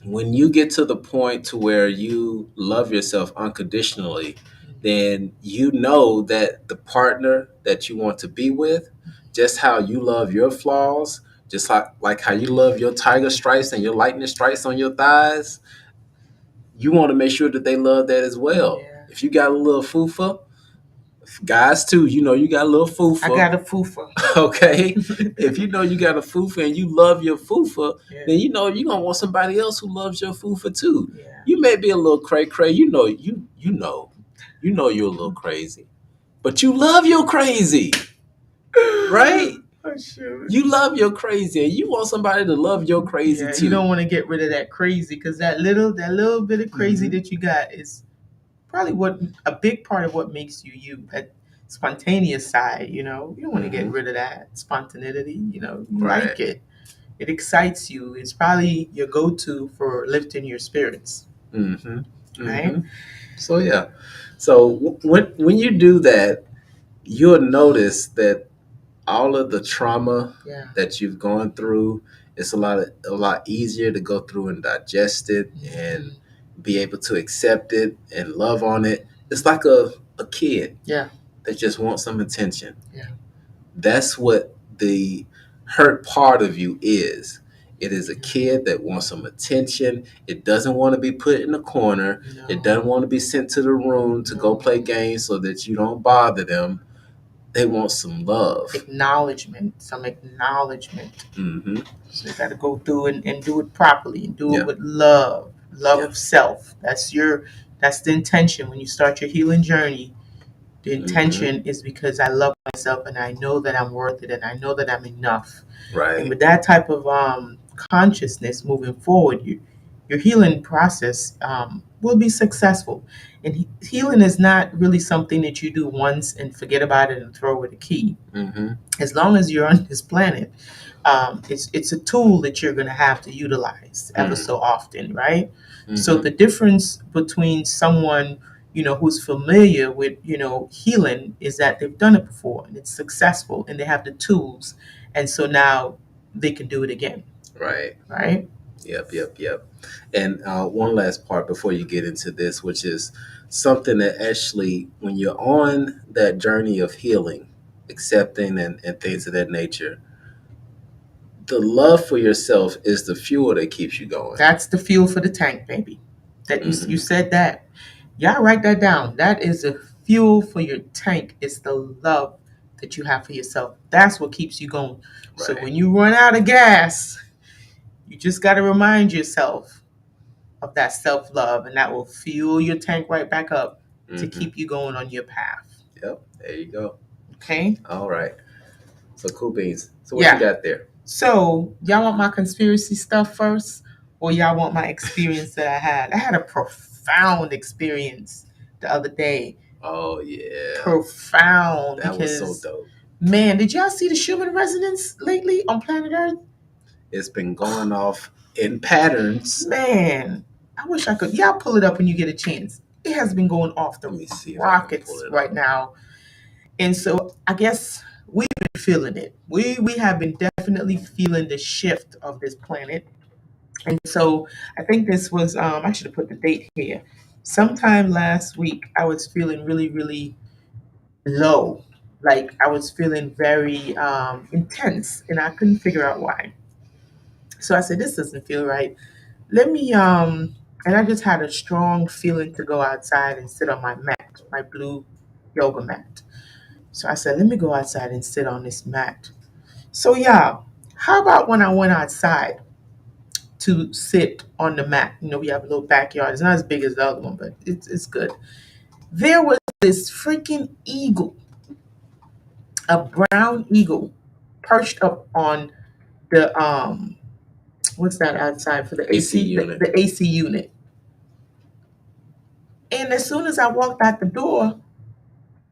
Speaker 1: when you get to the point to where you love yourself unconditionally, then you know that the partner that you want to be with, just how you love your flaws, just like how you love your tiger stripes and your lightning stripes on your thighs, you want to make sure that they love that as well.
Speaker 2: Yeah.
Speaker 1: If you got a little fufa, guys too, you got a little fufa.
Speaker 2: I got a fufa.
Speaker 1: Okay. If you know you got a fufa and you love your fufa, then you're gonna want somebody else who loves your fufa too.
Speaker 2: Yeah.
Speaker 1: You may be a little cray, you're a little crazy, but you love your crazy, right?
Speaker 2: Oh, shoot.
Speaker 1: You love your crazy, and you want somebody to love your crazy too.
Speaker 2: You don't want to get rid of that crazy, because that little bit of crazy that you got is probably a big part of what makes you. That spontaneous side, you don't want to get rid of that spontaneity. You
Speaker 1: Right.
Speaker 2: like it. It excites you. It's probably your go-to for lifting your spirits.
Speaker 1: Mm-hmm. Mm-hmm.
Speaker 2: Right?
Speaker 1: So yeah. So when you do that, you'll notice that all of the trauma that you've gone through, it's a lot easier to go through and digest it and be able to accept it and love on it. It's like a kid that just wants some attention.
Speaker 2: Yeah.
Speaker 1: That's what the hurt part of you is. It is a kid that wants some attention. It doesn't want to be put in a corner.
Speaker 2: No.
Speaker 1: It doesn't want to be sent to the room to go play games so that you don't bother them. They want some love. Some acknowledgement.
Speaker 2: Mm-hmm. So you got to go through and do it properly and do it with love of self. That's the intention when you start your healing journey. The intention is because I love myself and I know that I'm worth it and I know that I'm enough.
Speaker 1: Right.
Speaker 2: And with that type of consciousness moving forward, your healing process will be successful. And healing is not really something that you do once and forget about it and throw away the key.
Speaker 1: Mm-hmm.
Speaker 2: As long as you're on this planet, it's a tool that you're going to have to utilize ever so often, right? Mm-hmm. So the difference between someone who's familiar with healing is that they've done it before and it's successful and they have the tools, and so now they can do it again. Right.
Speaker 1: Yep. And one last part before you get into this, which is something that actually, when you're on that journey of healing, accepting and things of that nature, the love for yourself is the fuel that keeps you going.
Speaker 2: That's the fuel for the tank, baby. That you said that. Y'all write that down. That is a fuel for your tank. It's the love that you have for yourself. That's what keeps you going. Right. So when you run out of gas, you just got to remind yourself of that self-love, and that will fuel your tank right back up to keep you going on your path.
Speaker 1: Yep, there you go.
Speaker 2: Okay.
Speaker 1: All right. So cool beans. So what you got there?
Speaker 2: So y'all want my conspiracy stuff first, or y'all want my experience that I had? I had a profound experience the other day.
Speaker 1: Oh yeah.
Speaker 2: Profound.
Speaker 1: That was so dope.
Speaker 2: Man, did y'all see the Schumann resonance lately on planet Earth?
Speaker 1: It's been going off in patterns.
Speaker 2: Man, I wish I could. Y'all pull it up when you get a chance. It has been going off the rockets right now. And so I guess we've been feeling it. We have been definitely feeling the shift of this planet. And so I think this was, I should have put the date here. Sometime last week, I was feeling really, really low. Like I was feeling very intense and I couldn't figure out why. So I said, this doesn't feel right. Let me, and I just had a strong feeling to go outside and sit on my mat, my blue yoga mat. So I said, let me go outside and sit on this mat. So, yeah, how about when I went outside to sit on the mat? You know, we have a little backyard. It's not as big as the other one, but it's good. There was this freaking eagle, a brown eagle, perched up on the, what's that outside for the
Speaker 1: AC
Speaker 2: AC,
Speaker 1: unit.
Speaker 2: the AC unit. And as soon as I walked out the door,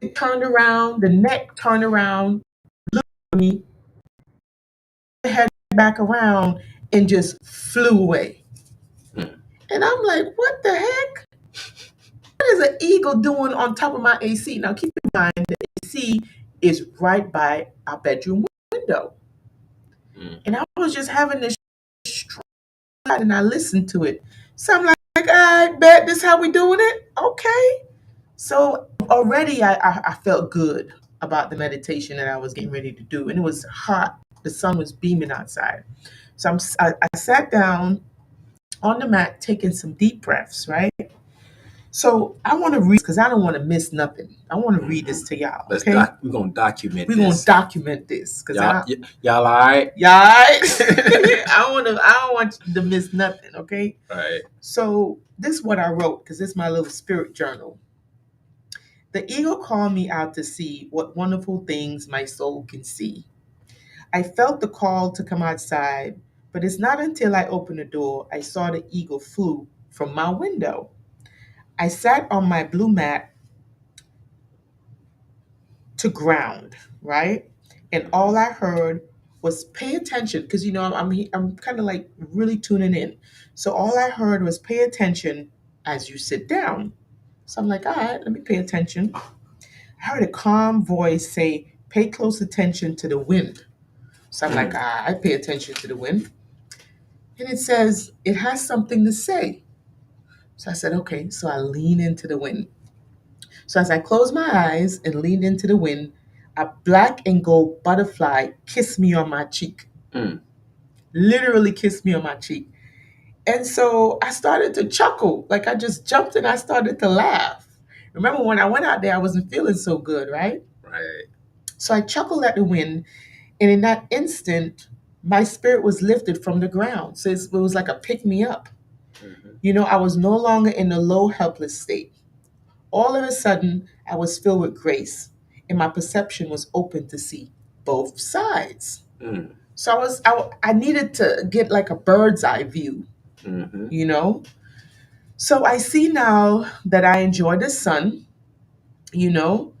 Speaker 2: it turned around, the neck turned around, me, head back around, and just flew away.
Speaker 1: Hmm.
Speaker 2: And I'm like, what the heck? What is an eagle doing on top of my AC? Now, keep in mind, the AC is right by our bedroom window.
Speaker 1: Hmm.
Speaker 2: And I was just having this strong and I listened to it. So I'm like, I bet this how we doing it? Okay. So already I felt good about the meditation that I was getting ready to do. And it was hot. The sun was beaming outside. So I sat down on the mat, taking some deep breaths, right? So I want to read because I don't want to miss nothing. I want to read this to y'all. Okay,
Speaker 1: We're gonna document
Speaker 2: we're gonna
Speaker 1: this.
Speaker 2: document this because
Speaker 1: Y'all all right?
Speaker 2: y'all right? I don't want you to miss nothing. Okay.
Speaker 1: All right.
Speaker 2: So this is what I wrote because this is my little spirit journal. The eagle called me out to see what wonderful things my soul can see. I felt the call to come outside, but it's not until I opened the door I saw the eagle flew from my window. I sat on my blue mat to ground, right? And all I heard was pay attention because you know I'm kind of like really tuning in. So all I heard was pay attention as you sit down. So I'm like, all right, let me pay attention. I heard a calm voice say, pay close attention to the wind. So I'm like, I pay attention to the wind. And it says, it has something to say. So I said, okay. So I lean into the wind. So as I closed my eyes and leaned into the wind, a black and gold butterfly kissed me on my cheek.
Speaker 1: Mm.
Speaker 2: Literally kissed me on my cheek. And so I started to chuckle. Like I just jumped and I started to laugh. Remember when I went out there, I wasn't feeling so good, right?
Speaker 1: Right.
Speaker 2: So I chuckled at the wind. And in that instant, my spirit was lifted from the ground. So it was like a pick me up.
Speaker 1: Mm-hmm.
Speaker 2: You know, I was no longer in a low, helpless state. All of a sudden, I was filled with grace, and my perception was open to see both sides.
Speaker 1: Mm.
Speaker 2: So I needed to get like a bird's eye view,
Speaker 1: Mm-hmm.
Speaker 2: you know. So I see now that I enjoy the sun, you know,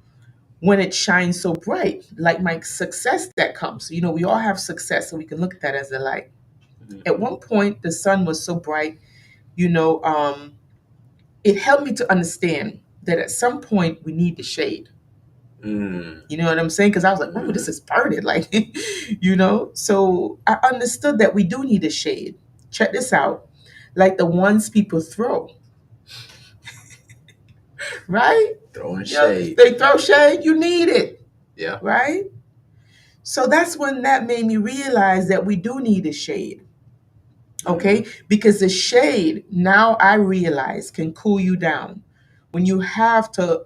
Speaker 2: when it shines so bright, like my success that comes. You know, we all have success, so we can look at that as a light.
Speaker 1: Mm-hmm.
Speaker 2: At one point, the sun was so bright, you know, it helped me to understand that at some point we need the shade.
Speaker 1: Mm.
Speaker 2: You know what I'm saying? Because I was like, oh, this is burning. Like, you know? So I understood that we do need a shade. Check this out. Like the ones people throw, right?
Speaker 1: Throwing
Speaker 2: You know,
Speaker 1: shade.
Speaker 2: they throw shade, you need it,
Speaker 1: Yeah.
Speaker 2: right? So that's when that made me realize that we do need a shade. Okay, because the shade now I realize can cool you down when you have to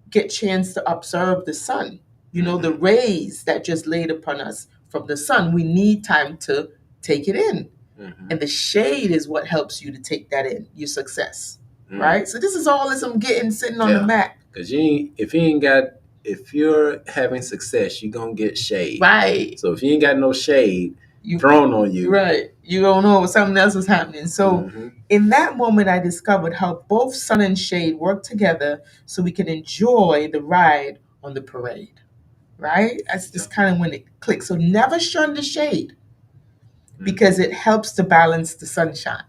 Speaker 2: get chance to observe the sun. You know, the rays that just laid upon us from the sun, we need time to take it in.
Speaker 1: Mm-hmm.
Speaker 2: And the shade is what helps you to take that in, your success.
Speaker 1: Mm.
Speaker 2: Right? So this is all this I'm getting sitting on the mat.
Speaker 1: Because if you're having success, you're gonna get shade.
Speaker 2: Right.
Speaker 1: So if you ain't got no shade thrown on you,
Speaker 2: right, you don't know something else is happening. So in that moment, I discovered how both sun and shade work together so we can enjoy the ride on the parade. Right? That's just kind of when it clicks. So never shun the shade because it helps to balance the sunshine.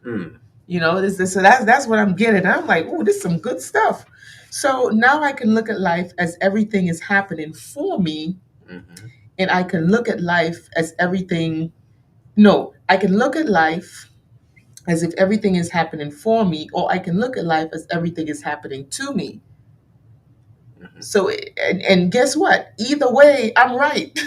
Speaker 1: Mm.
Speaker 2: You know, so that's what I'm getting. I'm like, oh, this is some good stuff. So now I can look at life as everything is happening for me, and I can look at life as everything. No, I can look at life as if everything is happening for me, or I can look at life as everything is happening to me. So, and guess what? Either way, I'm right.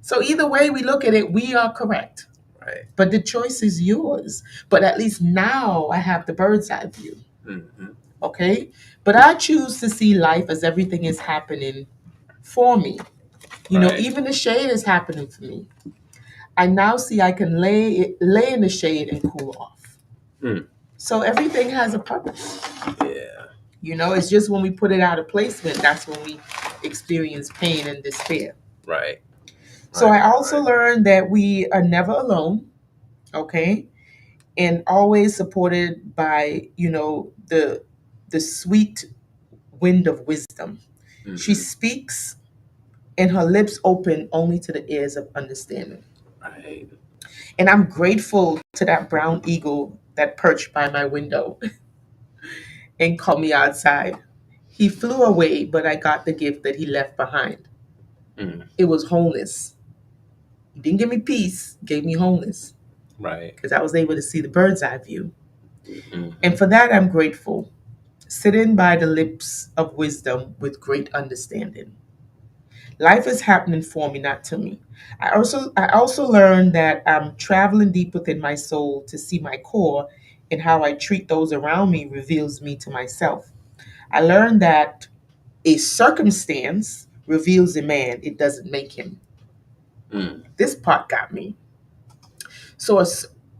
Speaker 2: So either way we look at it, we are correct.
Speaker 1: Right.
Speaker 2: But the choice is yours. But at least now I have the bird's eye view.
Speaker 1: Mm-hmm.
Speaker 2: Okay? But I choose to see life as everything is happening for me. You know,
Speaker 1: Right.
Speaker 2: even the shade is happening for me. I now see I can lay in the shade and cool off.
Speaker 1: Mm.
Speaker 2: So everything has a purpose.
Speaker 1: Yeah.
Speaker 2: You know, it's just when we put it out of placement, that's when we experience pain and despair.
Speaker 1: Right.
Speaker 2: So
Speaker 1: Right,
Speaker 2: I also
Speaker 1: right.
Speaker 2: learned that we are never alone, okay? And always supported by, you know, the sweet wind of wisdom. She
Speaker 1: Mm-hmm.
Speaker 2: speaks and her lips open only to the ears of understanding.
Speaker 1: Right.
Speaker 2: And I'm grateful to that brown eagle that perched by my window and called me outside. He flew away, but I got the gift that he left behind.
Speaker 1: Mm.
Speaker 2: It was wholeness. He didn't give me peace, gave me wholeness
Speaker 1: Right.
Speaker 2: because I was able to see the bird's eye view.
Speaker 1: Mm-hmm.
Speaker 2: And for that, I'm grateful. Sitting by the lips of wisdom with great understanding. Life is happening for me, not to me. I also learned that I'm traveling deep within my soul to see my core, and how I treat those around me reveals me to myself. I learned that a circumstance reveals a man, it doesn't make him.
Speaker 1: Mm.
Speaker 2: This part got me. So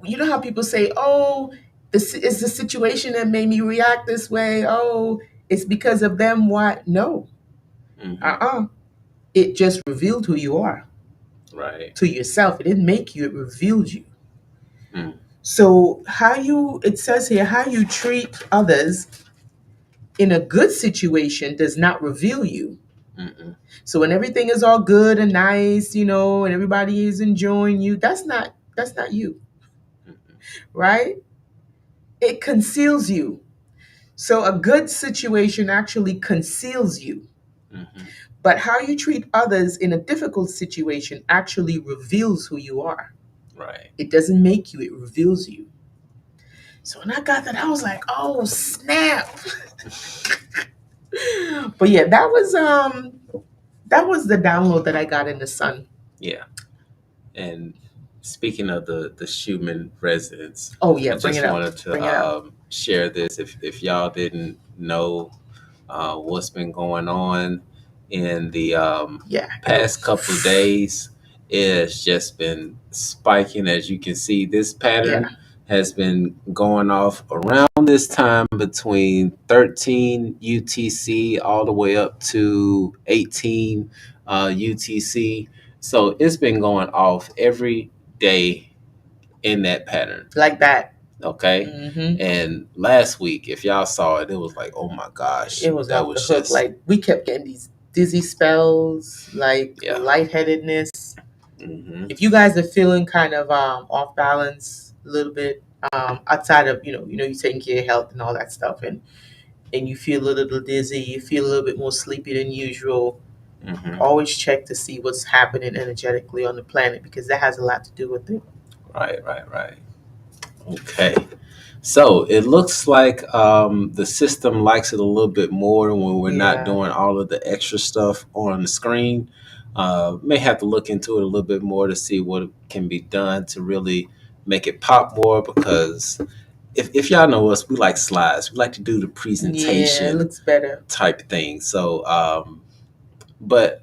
Speaker 2: you know how people say, "Oh, this is the situation that made me react this way. Oh, it's because of them." What? No.
Speaker 1: Mm-hmm.
Speaker 2: It just revealed who you are
Speaker 1: Right.
Speaker 2: to yourself. It didn't make you, it revealed you.
Speaker 1: Mm.
Speaker 2: So it says here, how you treat others in a good situation does not reveal you.
Speaker 1: Mm-mm.
Speaker 2: So when everything is all good and nice, you know, and everybody is enjoying you, that's not you,
Speaker 1: Mm-mm.
Speaker 2: right? It conceals you. So a good situation actually conceals you.
Speaker 1: Mm-hmm.
Speaker 2: But how you treat others in a difficult situation actually reveals who you are.
Speaker 1: Right.
Speaker 2: It doesn't make you, it reveals you. So when I got that, I was like, oh snap. But yeah, that was the download that I got in the sun.
Speaker 1: Yeah. And speaking of the Schumann resonance,
Speaker 2: Oh
Speaker 1: I
Speaker 2: yeah, bring it
Speaker 1: just
Speaker 2: up.
Speaker 1: wanted to
Speaker 2: Bring it up.
Speaker 1: share this. If y'all didn't know what's been going on in the
Speaker 2: Yeah.
Speaker 1: past couple of days, it's just been spiking. As you can see, this
Speaker 2: Yeah.
Speaker 1: pattern has been going off around this time between 13 UTC all the way up to 18 UTC. So it's been going off every day in that pattern.
Speaker 2: Like that.
Speaker 1: Okay.
Speaker 2: Hmm.
Speaker 1: And last week, if y'all saw it, it was like, oh my gosh,
Speaker 2: It was
Speaker 1: that
Speaker 2: off the
Speaker 1: was
Speaker 2: hook.
Speaker 1: just,
Speaker 2: Like we kept getting these dizzy spells, like
Speaker 1: yeah.
Speaker 2: lightheadedness.
Speaker 1: Mm-hmm.
Speaker 2: If you guys are feeling kind of off balance a little bit, outside of you're taking care of health and all that stuff, and you feel a little dizzy, you feel a little bit more sleepy than usual,
Speaker 1: Mm-hmm.
Speaker 2: always check to see what's happening energetically on the planet because that has a lot to do with it.
Speaker 1: Right, right, right. Okay. So it looks like the system likes it a little bit more when we're not
Speaker 2: Yeah.
Speaker 1: doing all of the extra stuff on the screen. May have to look into it a little bit more to see what can be done to really make it pop more, because if y'all know us, we like slides. We like to do the
Speaker 2: Yeah, it
Speaker 1: presentation
Speaker 2: looks better.
Speaker 1: type thing. So, but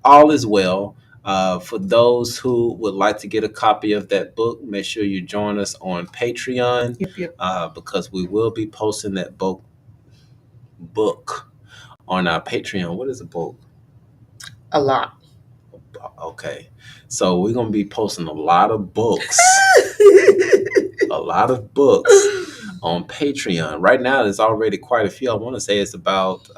Speaker 1: all is well. For those who would like to get a copy of that book, make sure you join us on Patreon,
Speaker 2: Yep, yep.
Speaker 1: because we will be posting that book on our Patreon. What is a book?
Speaker 2: A lot.
Speaker 1: Okay, so we're gonna be posting a lot of books, a lot of books on Patreon. Right now, there's already quite a few. I want to say it's about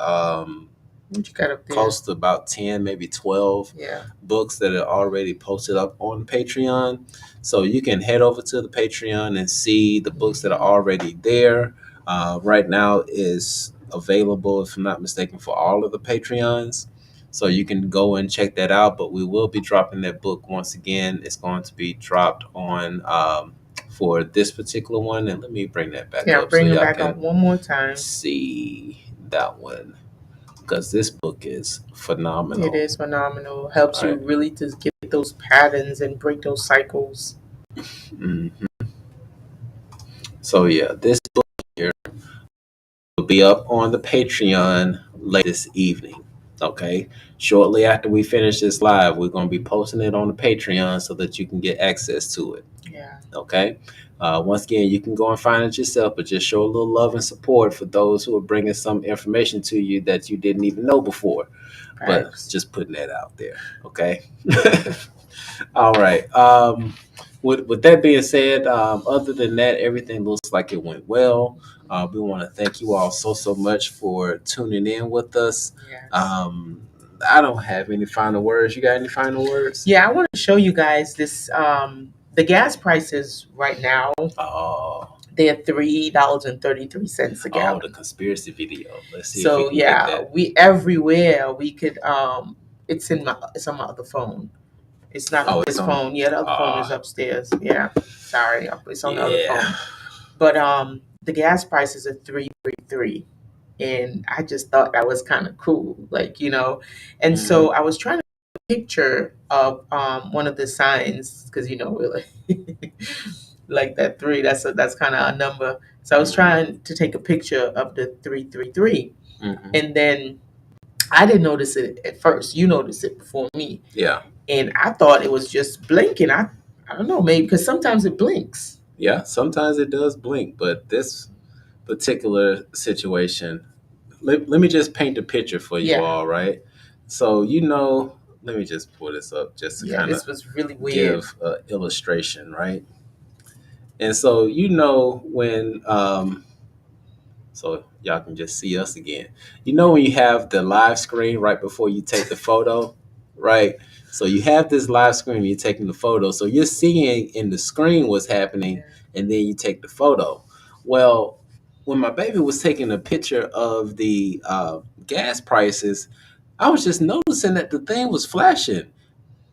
Speaker 2: What you got up there?
Speaker 1: close to about 10, maybe 12
Speaker 2: Yeah.
Speaker 1: books that are already posted up on Patreon. So you can head over to the Patreon and see the books that are already there. Right now is available, if I'm not mistaken, for all of the Patreons. So you can go and check that out. But we will be dropping that book once again. It's going to be dropped on for this particular one. And let me bring that back
Speaker 2: Yeah,
Speaker 1: up so
Speaker 2: bring it
Speaker 1: y'all
Speaker 2: back up
Speaker 1: can
Speaker 2: one more time.
Speaker 1: see that one, because this book is phenomenal.
Speaker 2: It is phenomenal. Helps
Speaker 1: All
Speaker 2: you
Speaker 1: right.
Speaker 2: really to get those patterns and break those cycles.
Speaker 1: Mhm. So yeah, this book here will be up on the Patreon later this evening. Okay. Shortly after we finish this live, we're going to be posting it on the Patreon so that you can get access to it.
Speaker 2: Yeah.
Speaker 1: Okay. Once again, you can go and find it yourself, but just show a little love and support for those who are bringing some information to you that you didn't even know before. But
Speaker 2: Facts.
Speaker 1: just putting that out there. Okay. All right. With that being said, other than that, everything looks like it went well. We want to thank you all so much for tuning in with us.
Speaker 2: Yes.
Speaker 1: I don't have any final words. You got any final words?
Speaker 2: Yeah, I want to show you guys this. The gas prices right now,
Speaker 1: Oh,
Speaker 2: they're $3.33 a
Speaker 1: oh,
Speaker 2: gallon.
Speaker 1: the conspiracy video. Let's see if we
Speaker 2: So
Speaker 1: can get
Speaker 2: yeah,
Speaker 1: that.
Speaker 2: we everywhere we could. It's it's on my other phone. It's not on
Speaker 1: Oh, it's
Speaker 2: this
Speaker 1: on.
Speaker 2: phone. Yeah, the other phone is upstairs. Yeah, sorry, it's on the other
Speaker 1: Yeah.
Speaker 2: phone. But the gas prices are 333, and I just thought that was kind of cool, like And so I was trying to picture of one of the signs because we're like like that three. That's kind of a number. So I was trying to take a picture of the 333, and then I didn't notice it at first. You noticed it before me.
Speaker 1: Yeah.
Speaker 2: And I thought it was just blinking. I don't know, maybe because sometimes it blinks.
Speaker 1: Yeah, sometimes it does blink, but this particular situation, let me just paint a picture for you all, right? So, let me just pull this up just to kind of
Speaker 2: this was really weird.
Speaker 1: give an illustration, right? And so, when, so y'all can just see us again. When you have the live screen right before you take the photo, right? So you have this live screen, you're taking the photo. So you're seeing in the screen what's happening, and then you take the photo. Well, when my baby was taking a picture of the gas prices, I was just noticing that the thing was flashing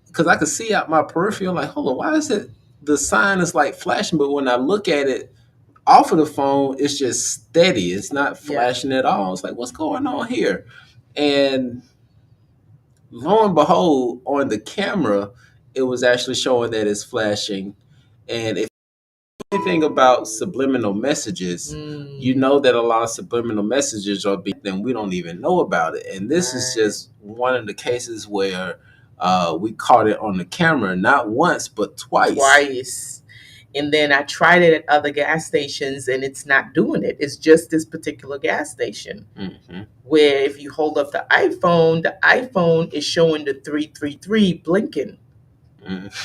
Speaker 1: because I could see out my peripheral, like, hold on, why is it the sign is like flashing? But when I look at it off of the phone, it's just steady. It's not flashing at all. It's like, what's going on here? And lo and behold, on the camera, it was actually showing that it's flashing. And if anything about subliminal messages, you know that a lot of subliminal messages are being, then we don't even know about it. And this is just one of the cases where we caught it on the camera, not once, but twice.
Speaker 2: And then I tried it at other gas stations and it's not doing it. It's just this particular gas station where if you hold up the iPhone is showing the 333 blinking.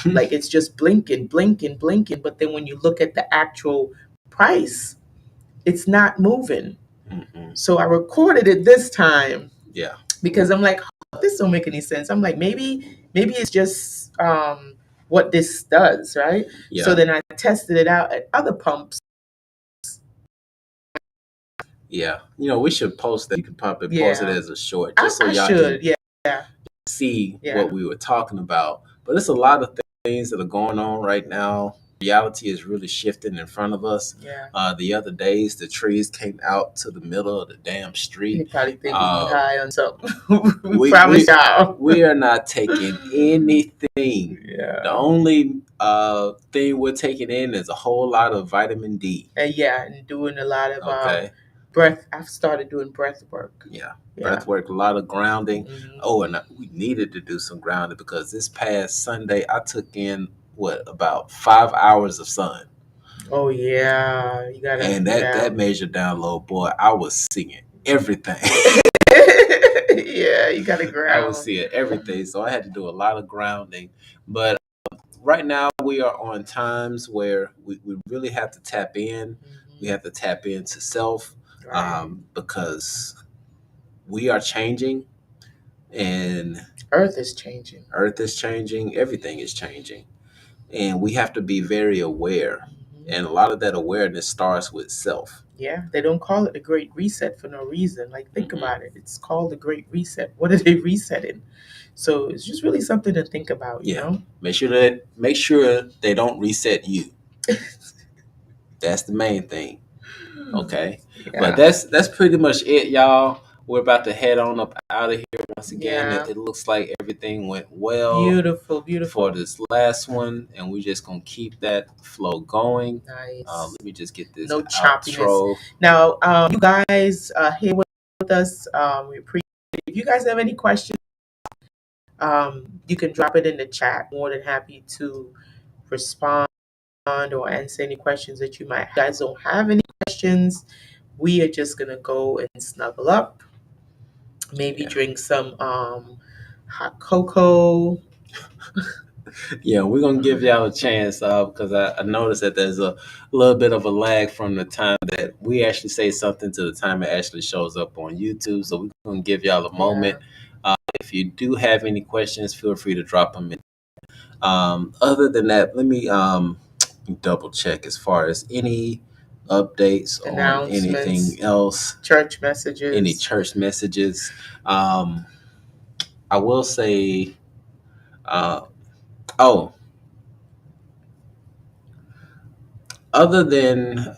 Speaker 2: Like it's just blinking. But then when you look at the actual price, it's not moving. So I recorded it this time.
Speaker 1: Yeah.
Speaker 2: Because I'm like, oh, this don't make any sense. I'm like, maybe it's just what this does, right?
Speaker 1: Yeah.
Speaker 2: So then I tested it out at other pumps.
Speaker 1: Yeah. We should post that. You can post it as a short, just so y'all can see what we were talking about. But it's a lot of things that are going on right now. Reality is really shifting in front of us. The other days, the trees came out to the middle of the damn street.
Speaker 2: You probably think we high on something. we promise y'all.
Speaker 1: We are not taking anything. The only thing we're taking in is a whole lot of vitamin D.
Speaker 2: And doing a lot of breath. I've started doing breath work.
Speaker 1: Breath work, a lot of grounding. Oh, and we needed to do some grounding because this past Sunday I took in about 5 hours of sun.
Speaker 2: Oh yeah, you gotta.
Speaker 1: And that major download, boy, I was seeing everything.
Speaker 2: You gotta ground.
Speaker 1: I was seeing everything, so I had to do a lot of grounding. But right now we are on times where we really have to tap in. We have to tap into self because we are changing, and
Speaker 2: Earth is changing.
Speaker 1: Everything is changing, and we have to be very aware. And a lot of that awareness starts with self.
Speaker 2: They don't call it the Great Reset for no reason. Like, think about it. It's called the Great Reset. What are they resetting? So it's just really something to think about. You know.
Speaker 1: Make sure they don't reset you. That's the main thing. Okay. But
Speaker 2: Yeah.
Speaker 1: that's pretty much it, y'all. We're about to head on up out of here once again.
Speaker 2: Yeah.
Speaker 1: It looks like everything went well
Speaker 2: Beautiful,
Speaker 1: for
Speaker 2: beautiful.
Speaker 1: this last one, and we're just gonna keep that flow going.
Speaker 2: Nice.
Speaker 1: Let me just get this
Speaker 2: No choppiness.
Speaker 1: outro.
Speaker 2: Now, you guys here with us. We appreciate it. If you guys have any questions, you can drop it in the chat. More than happy to respond or answer any questions that you might have. If you guys don't have any questions, we are just gonna go and snuggle up. Maybe
Speaker 1: Yeah.
Speaker 2: drink some hot cocoa.
Speaker 1: Yeah, we're gonna give y'all a chance because I noticed that there's a little bit of a lag from the time that we actually say something to the time it actually shows up on YouTube. So we're gonna give y'all a moment. If you do have any questions, feel free to drop them in. Other than that, let me double check as far as any updates on
Speaker 2: Announcements,
Speaker 1: anything else,
Speaker 2: church
Speaker 1: any
Speaker 2: messages.
Speaker 1: church messages. I will say, uh, oh, other than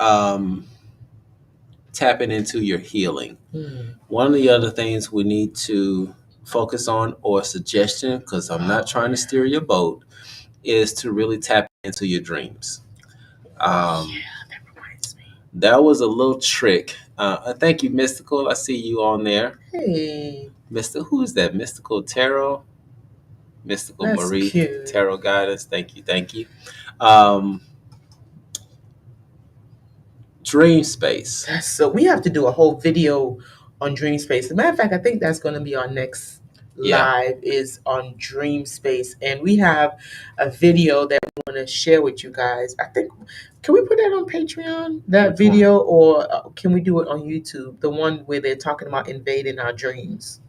Speaker 1: tapping into your healing, one of the other things we need to focus on, or suggestion, because I'm not trying to steer your boat, is to really tap into your dreams.
Speaker 2: Yeah,
Speaker 1: Um,
Speaker 2: that reminds me.
Speaker 1: that was a little trick. Thank you, Mystical. I see you on there.
Speaker 2: Hey,
Speaker 1: Mr. Who is that? Mystical Tarot? Mystical
Speaker 2: that's
Speaker 1: Marie
Speaker 2: cute.
Speaker 1: Tarot Guidance. Thank you. Thank you. Um, Dream Space.
Speaker 2: So we have to do a whole video on Dream Space. As a matter of fact, I think that's going to be our next
Speaker 1: Yeah.
Speaker 2: live is on Dream Space, and we have a video that we want to share with you guys. I think can we put that on Patreon? That
Speaker 1: Which one?
Speaker 2: video, or can we do it on YouTube? The one where they're talking about invading our dreams,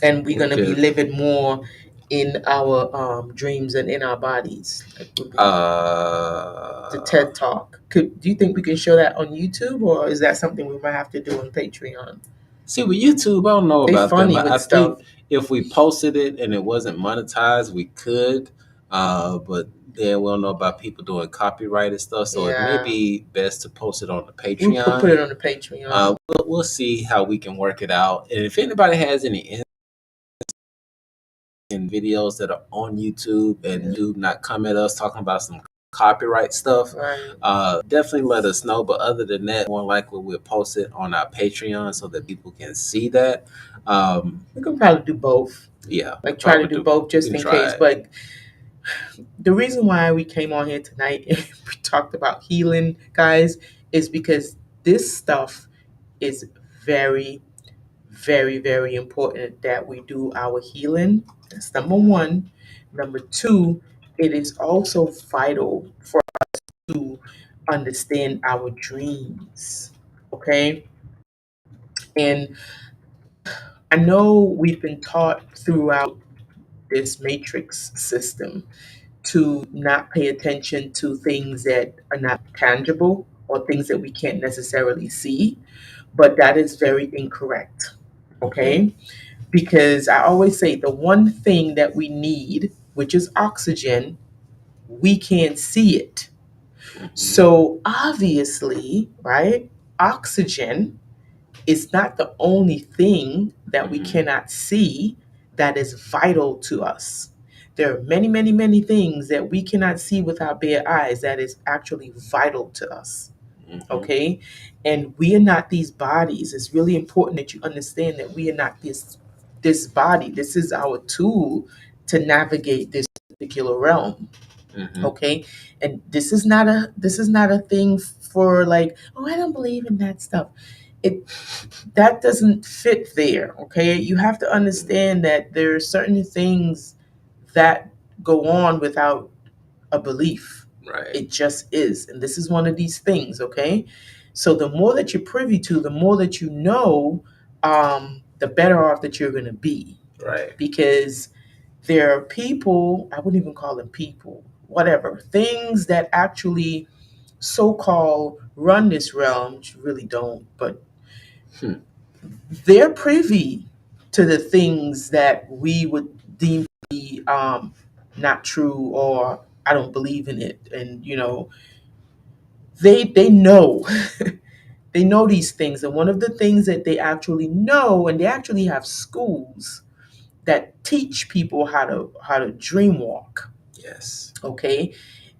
Speaker 2: and we're
Speaker 1: We
Speaker 2: going to be
Speaker 1: could.
Speaker 2: living more in our dreams and in our bodies. Like we'll be the TED Talk. Do you think we can show that on YouTube, or is that something we might have to do on Patreon?
Speaker 1: See, with YouTube, I don't know
Speaker 2: They
Speaker 1: about them.
Speaker 2: funny
Speaker 1: I
Speaker 2: with
Speaker 1: think
Speaker 2: stuff.
Speaker 1: if we posted it and it wasn't monetized, we could. But then we'll know about people doing copyright and stuff. So it may
Speaker 2: Yeah,
Speaker 1: be best to post it on the
Speaker 2: we'll put
Speaker 1: Patreon.
Speaker 2: it on the Patreon.
Speaker 1: We'll see how we can work it out. And if anybody has any in videos that are on YouTube and YouTube not come at us talking about some copyright stuff,
Speaker 2: Right.
Speaker 1: definitely let us know. But other than that, more likely we'll post it on our Patreon so that people can see that.
Speaker 2: We can probably do both.
Speaker 1: Yeah,
Speaker 2: Like try to do both
Speaker 1: we
Speaker 2: just
Speaker 1: can
Speaker 2: in
Speaker 1: try
Speaker 2: case.
Speaker 1: it.
Speaker 2: But the reason why we came on here tonight and we talked about healing, guys, is because this stuff is very, very, very important that we do our healing. That's number one. Number two, it is also vital for us to understand our dreams. Okay. And I know we've been taught throughout this matrix system to not pay attention to things that are not tangible or things that we can't necessarily see, but that is very incorrect. Okay. Because I always say the one thing that we need, which is oxygen, we can't see it. So obviously, right, oxygen is not the only thing that we cannot see that is vital to us. There are many, many, many things that we cannot see with our bare eyes that is actually vital to us. Okay. And we are not these bodies. It's really important that you understand that we are not this body. This is our tool to navigate this particular realm. Okay. And this is not a thing for like, oh, I don't believe in that stuff. It that doesn't fit there. Okay. You have to understand that there are certain things that go on without a belief.
Speaker 1: Right.
Speaker 2: It just is. And this is one of these things, okay? So the more that you're privy to, the more that you know, the better off that you're going to be.
Speaker 1: Right.
Speaker 2: Because there are people, I wouldn't even call them people, whatever, things that actually so called run this realm, which really don't, but they're privy to the things that we would deem to be not true or I don't believe in it. And, you know, they know they know these things. And one of the things that they actually know, and they actually have schools that teach people how to dream walk.
Speaker 1: Yes.
Speaker 2: Okay,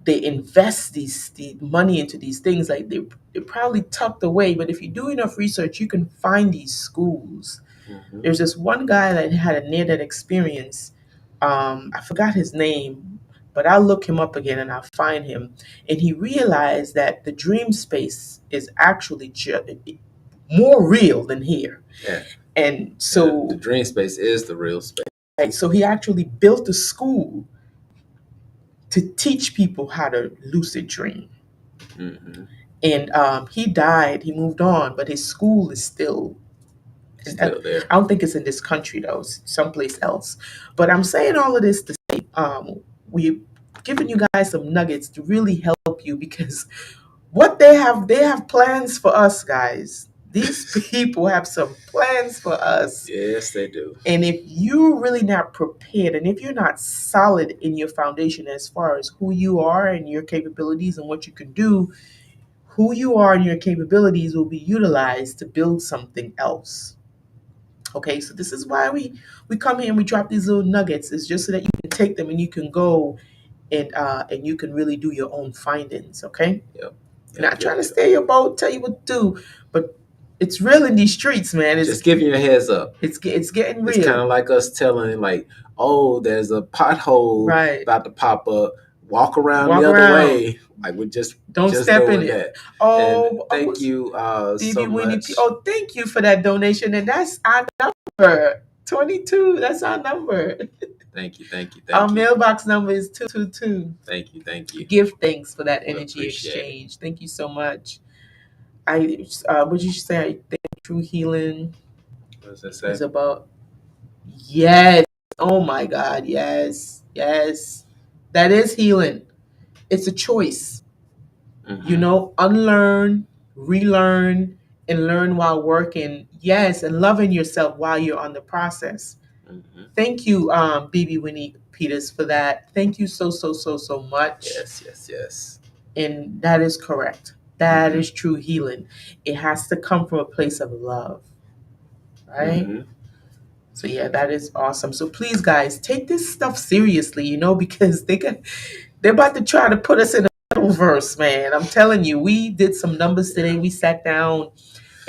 Speaker 2: they invest the money into these things. Like they're probably tucked away, but if you do enough research, you can find these schools.
Speaker 1: Mm-hmm.
Speaker 2: There's this one guy that had a near-death experience. I forgot his name, but I'll look him up again and I'll find him. And he realized that the dream space is actually more real than here.
Speaker 1: Yeah.
Speaker 2: And
Speaker 1: The
Speaker 2: so,
Speaker 1: dream space is the real space.
Speaker 2: right, so he actually built a school to teach people how to lucid dream.
Speaker 1: Mm-hmm.
Speaker 2: And he died, he moved on, but his school is still
Speaker 1: Still there.
Speaker 2: I don't think it's in this country though, it's someplace else. But I'm saying all of this to say, we're giving you guys some nuggets to really help you, because what they have plans for us, guys. These people have some plans for us.
Speaker 1: Yes, they do.
Speaker 2: And if you're really not prepared, and if you're not solid in your foundation as far as who you are and your capabilities and what you can do, who you are and your capabilities will be utilized to build something else. Okay, so this is why we come here and we drop these little nuggets. It's just so that you can take them and you can go and you can really do your own findings. Okay,
Speaker 1: Yep.
Speaker 2: not trying to steer your boat, tell you what to do, but it's real in these streets, man. It's
Speaker 1: just giving you a heads up.
Speaker 2: It's getting real.
Speaker 1: It's kind of like us telling, like, oh, there's a pothole
Speaker 2: Right.
Speaker 1: about to pop up. Walk around the other way. Like, we just
Speaker 2: don't
Speaker 1: just
Speaker 2: step in
Speaker 1: doing
Speaker 2: it.
Speaker 1: that.
Speaker 2: Oh,
Speaker 1: and thank you so much.
Speaker 2: Oh, thank you for that donation, and that's our number 22. That's our number.
Speaker 1: Thank you.
Speaker 2: Our mailbox number is 222.
Speaker 1: Thank you.
Speaker 2: Give thanks for that energy exchange. Thank you so much. What you say? I think true healing.
Speaker 1: What does that say?
Speaker 2: Is about. Yes. Oh my God. Yes. That is healing. It's a choice.
Speaker 1: Mm-hmm.
Speaker 2: You know, unlearn, relearn, and learn while working. Yes, and loving yourself while you're on the process.
Speaker 1: Mm-hmm.
Speaker 2: Thank you, BB Winnie Peters, for that. Thank you so much.
Speaker 1: Yes.
Speaker 2: And that is correct. That is true healing. It has to come from a place of love, right?
Speaker 1: Mm-hmm.
Speaker 2: So yeah, that is awesome. So please, guys, take this stuff seriously, you know, because they're about to try to put us in a metaverse, man. I'm telling you, we did some numbers today. We sat down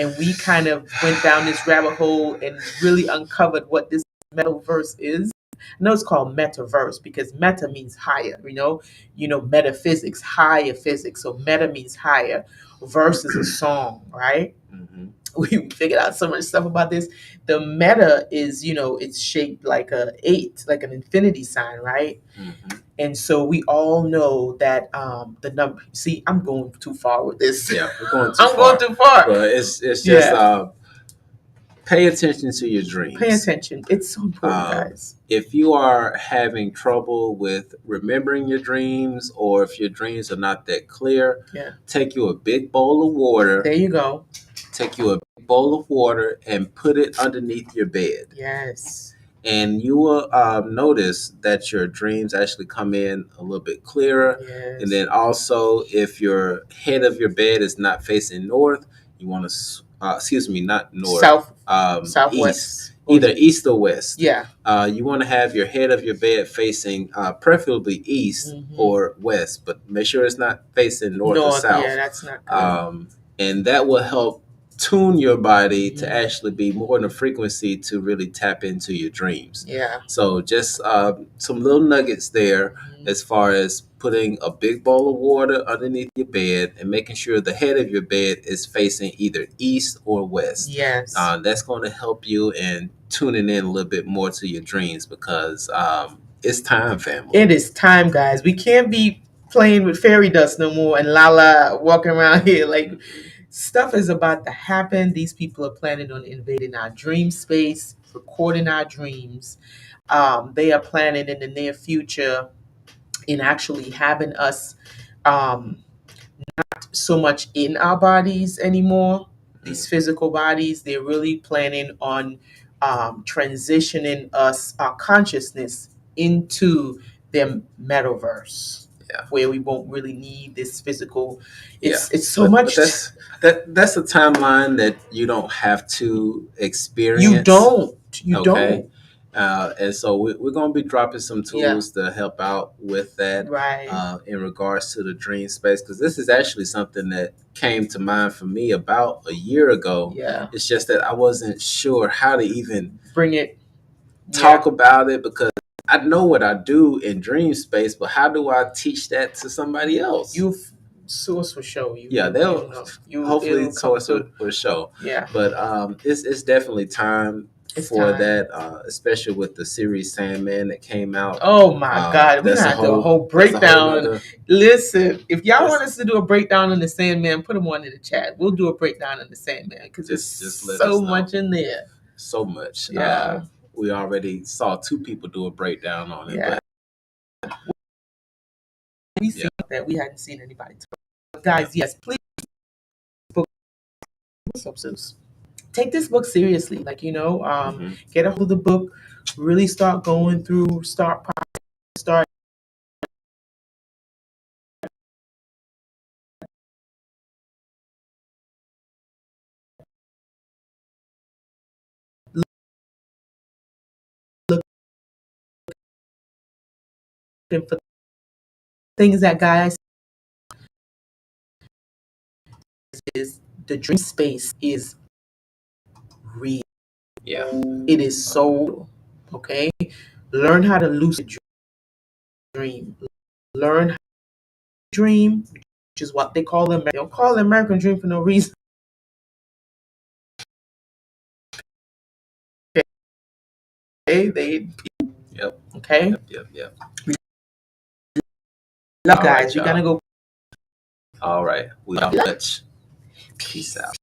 Speaker 2: and we kind of went down this rabbit hole and really uncovered what this metaverse is. I know it's called metaverse because meta means higher, you know, metaphysics, higher physics. So meta means higher. Verse is a song, right?
Speaker 1: Mm-hmm.
Speaker 2: We figured out so much stuff about this. The meta is, you know, it's shaped like a 8, like an infinity sign, right?
Speaker 1: Mm-hmm.
Speaker 2: And so we all know that the number. See, I'm going too far with this.
Speaker 1: Yeah, we're going too far.
Speaker 2: Going too far.
Speaker 1: But it's just pay attention to your dreams.
Speaker 2: Pay attention. It's so important, guys.
Speaker 1: If you are having trouble with remembering your dreams, or if your dreams are not that clear, take you a big bowl of water.
Speaker 2: There you go.
Speaker 1: Take you a big bowl of water and put it underneath your bed.
Speaker 2: Yes.
Speaker 1: And you will notice that your dreams actually come in a little bit clearer.
Speaker 2: Yes.
Speaker 1: And then also, if your head of your bed is not facing north, you want to, not north,
Speaker 2: southwest.
Speaker 1: East. Either east or west.
Speaker 2: Yeah.
Speaker 1: You want to have your head of your bed facing preferably east or west, but make sure it's not facing north or south.
Speaker 2: Yeah, that's not good.
Speaker 1: And that will help tune your body to actually be more in a frequency to really tap into your dreams.
Speaker 2: Yeah.
Speaker 1: So just some little nuggets there as far as putting a big bowl of water underneath your bed and making sure the head of your bed is facing either east or west.
Speaker 2: Yes.
Speaker 1: That's going to help you in tuning in a little bit more to your dreams, because it's time, family.
Speaker 2: It is time, guys. We can't be playing with fairy dust no more and walking around here like stuff is about to happen. These people are planning on invading our dream space, recording our dreams. They are planning in the near future in actually having us not so much in our bodies anymore, these physical bodies. They're really planning on transitioning our consciousness into their metaverse. where we won't really need this physical.
Speaker 1: Yeah.
Speaker 2: It's so much.
Speaker 1: But that's a timeline that you don't have to experience.
Speaker 2: You don't.
Speaker 1: Okay. And so we're going to be dropping some tools to help out with that,
Speaker 2: Right.
Speaker 1: in regards to the dream space, because this is actually something that came to mind for me about a year ago.
Speaker 2: Yeah.
Speaker 1: It's just that I wasn't sure how to even
Speaker 2: bring it,
Speaker 1: talk about it, because I know what I do in dream space, but how do I teach that to somebody else?
Speaker 2: You source will show you.
Speaker 1: Yeah, they'll hopefully source will show.
Speaker 2: Yeah.
Speaker 1: But it's definitely time for that, especially with the series Sandman that came out.
Speaker 2: Oh my God, we had a whole breakdown. Listen, if y'all want us to do a breakdown on the Sandman, put them on in the chat. We'll do a breakdown on the Sandman, because there's so much in there.
Speaker 1: So much.
Speaker 2: Yeah.
Speaker 1: We already saw 2 people do a breakdown on it.
Speaker 2: Yeah. But we see that we hadn't seen anybody. But guys, yes, please take this book seriously. Like, get a hold of the book, really start going through, start looking for things that guys is the dream space is real.
Speaker 1: Yeah.
Speaker 2: It is so okay. Learn how to lucid dream. Learn how to dream, which is what they call them. They don't call it American dream for no reason. Okay,
Speaker 1: Yep.
Speaker 2: Okay.
Speaker 1: Yep.
Speaker 2: Love, guys. We gotta go.
Speaker 1: All right. We are much. Peace out.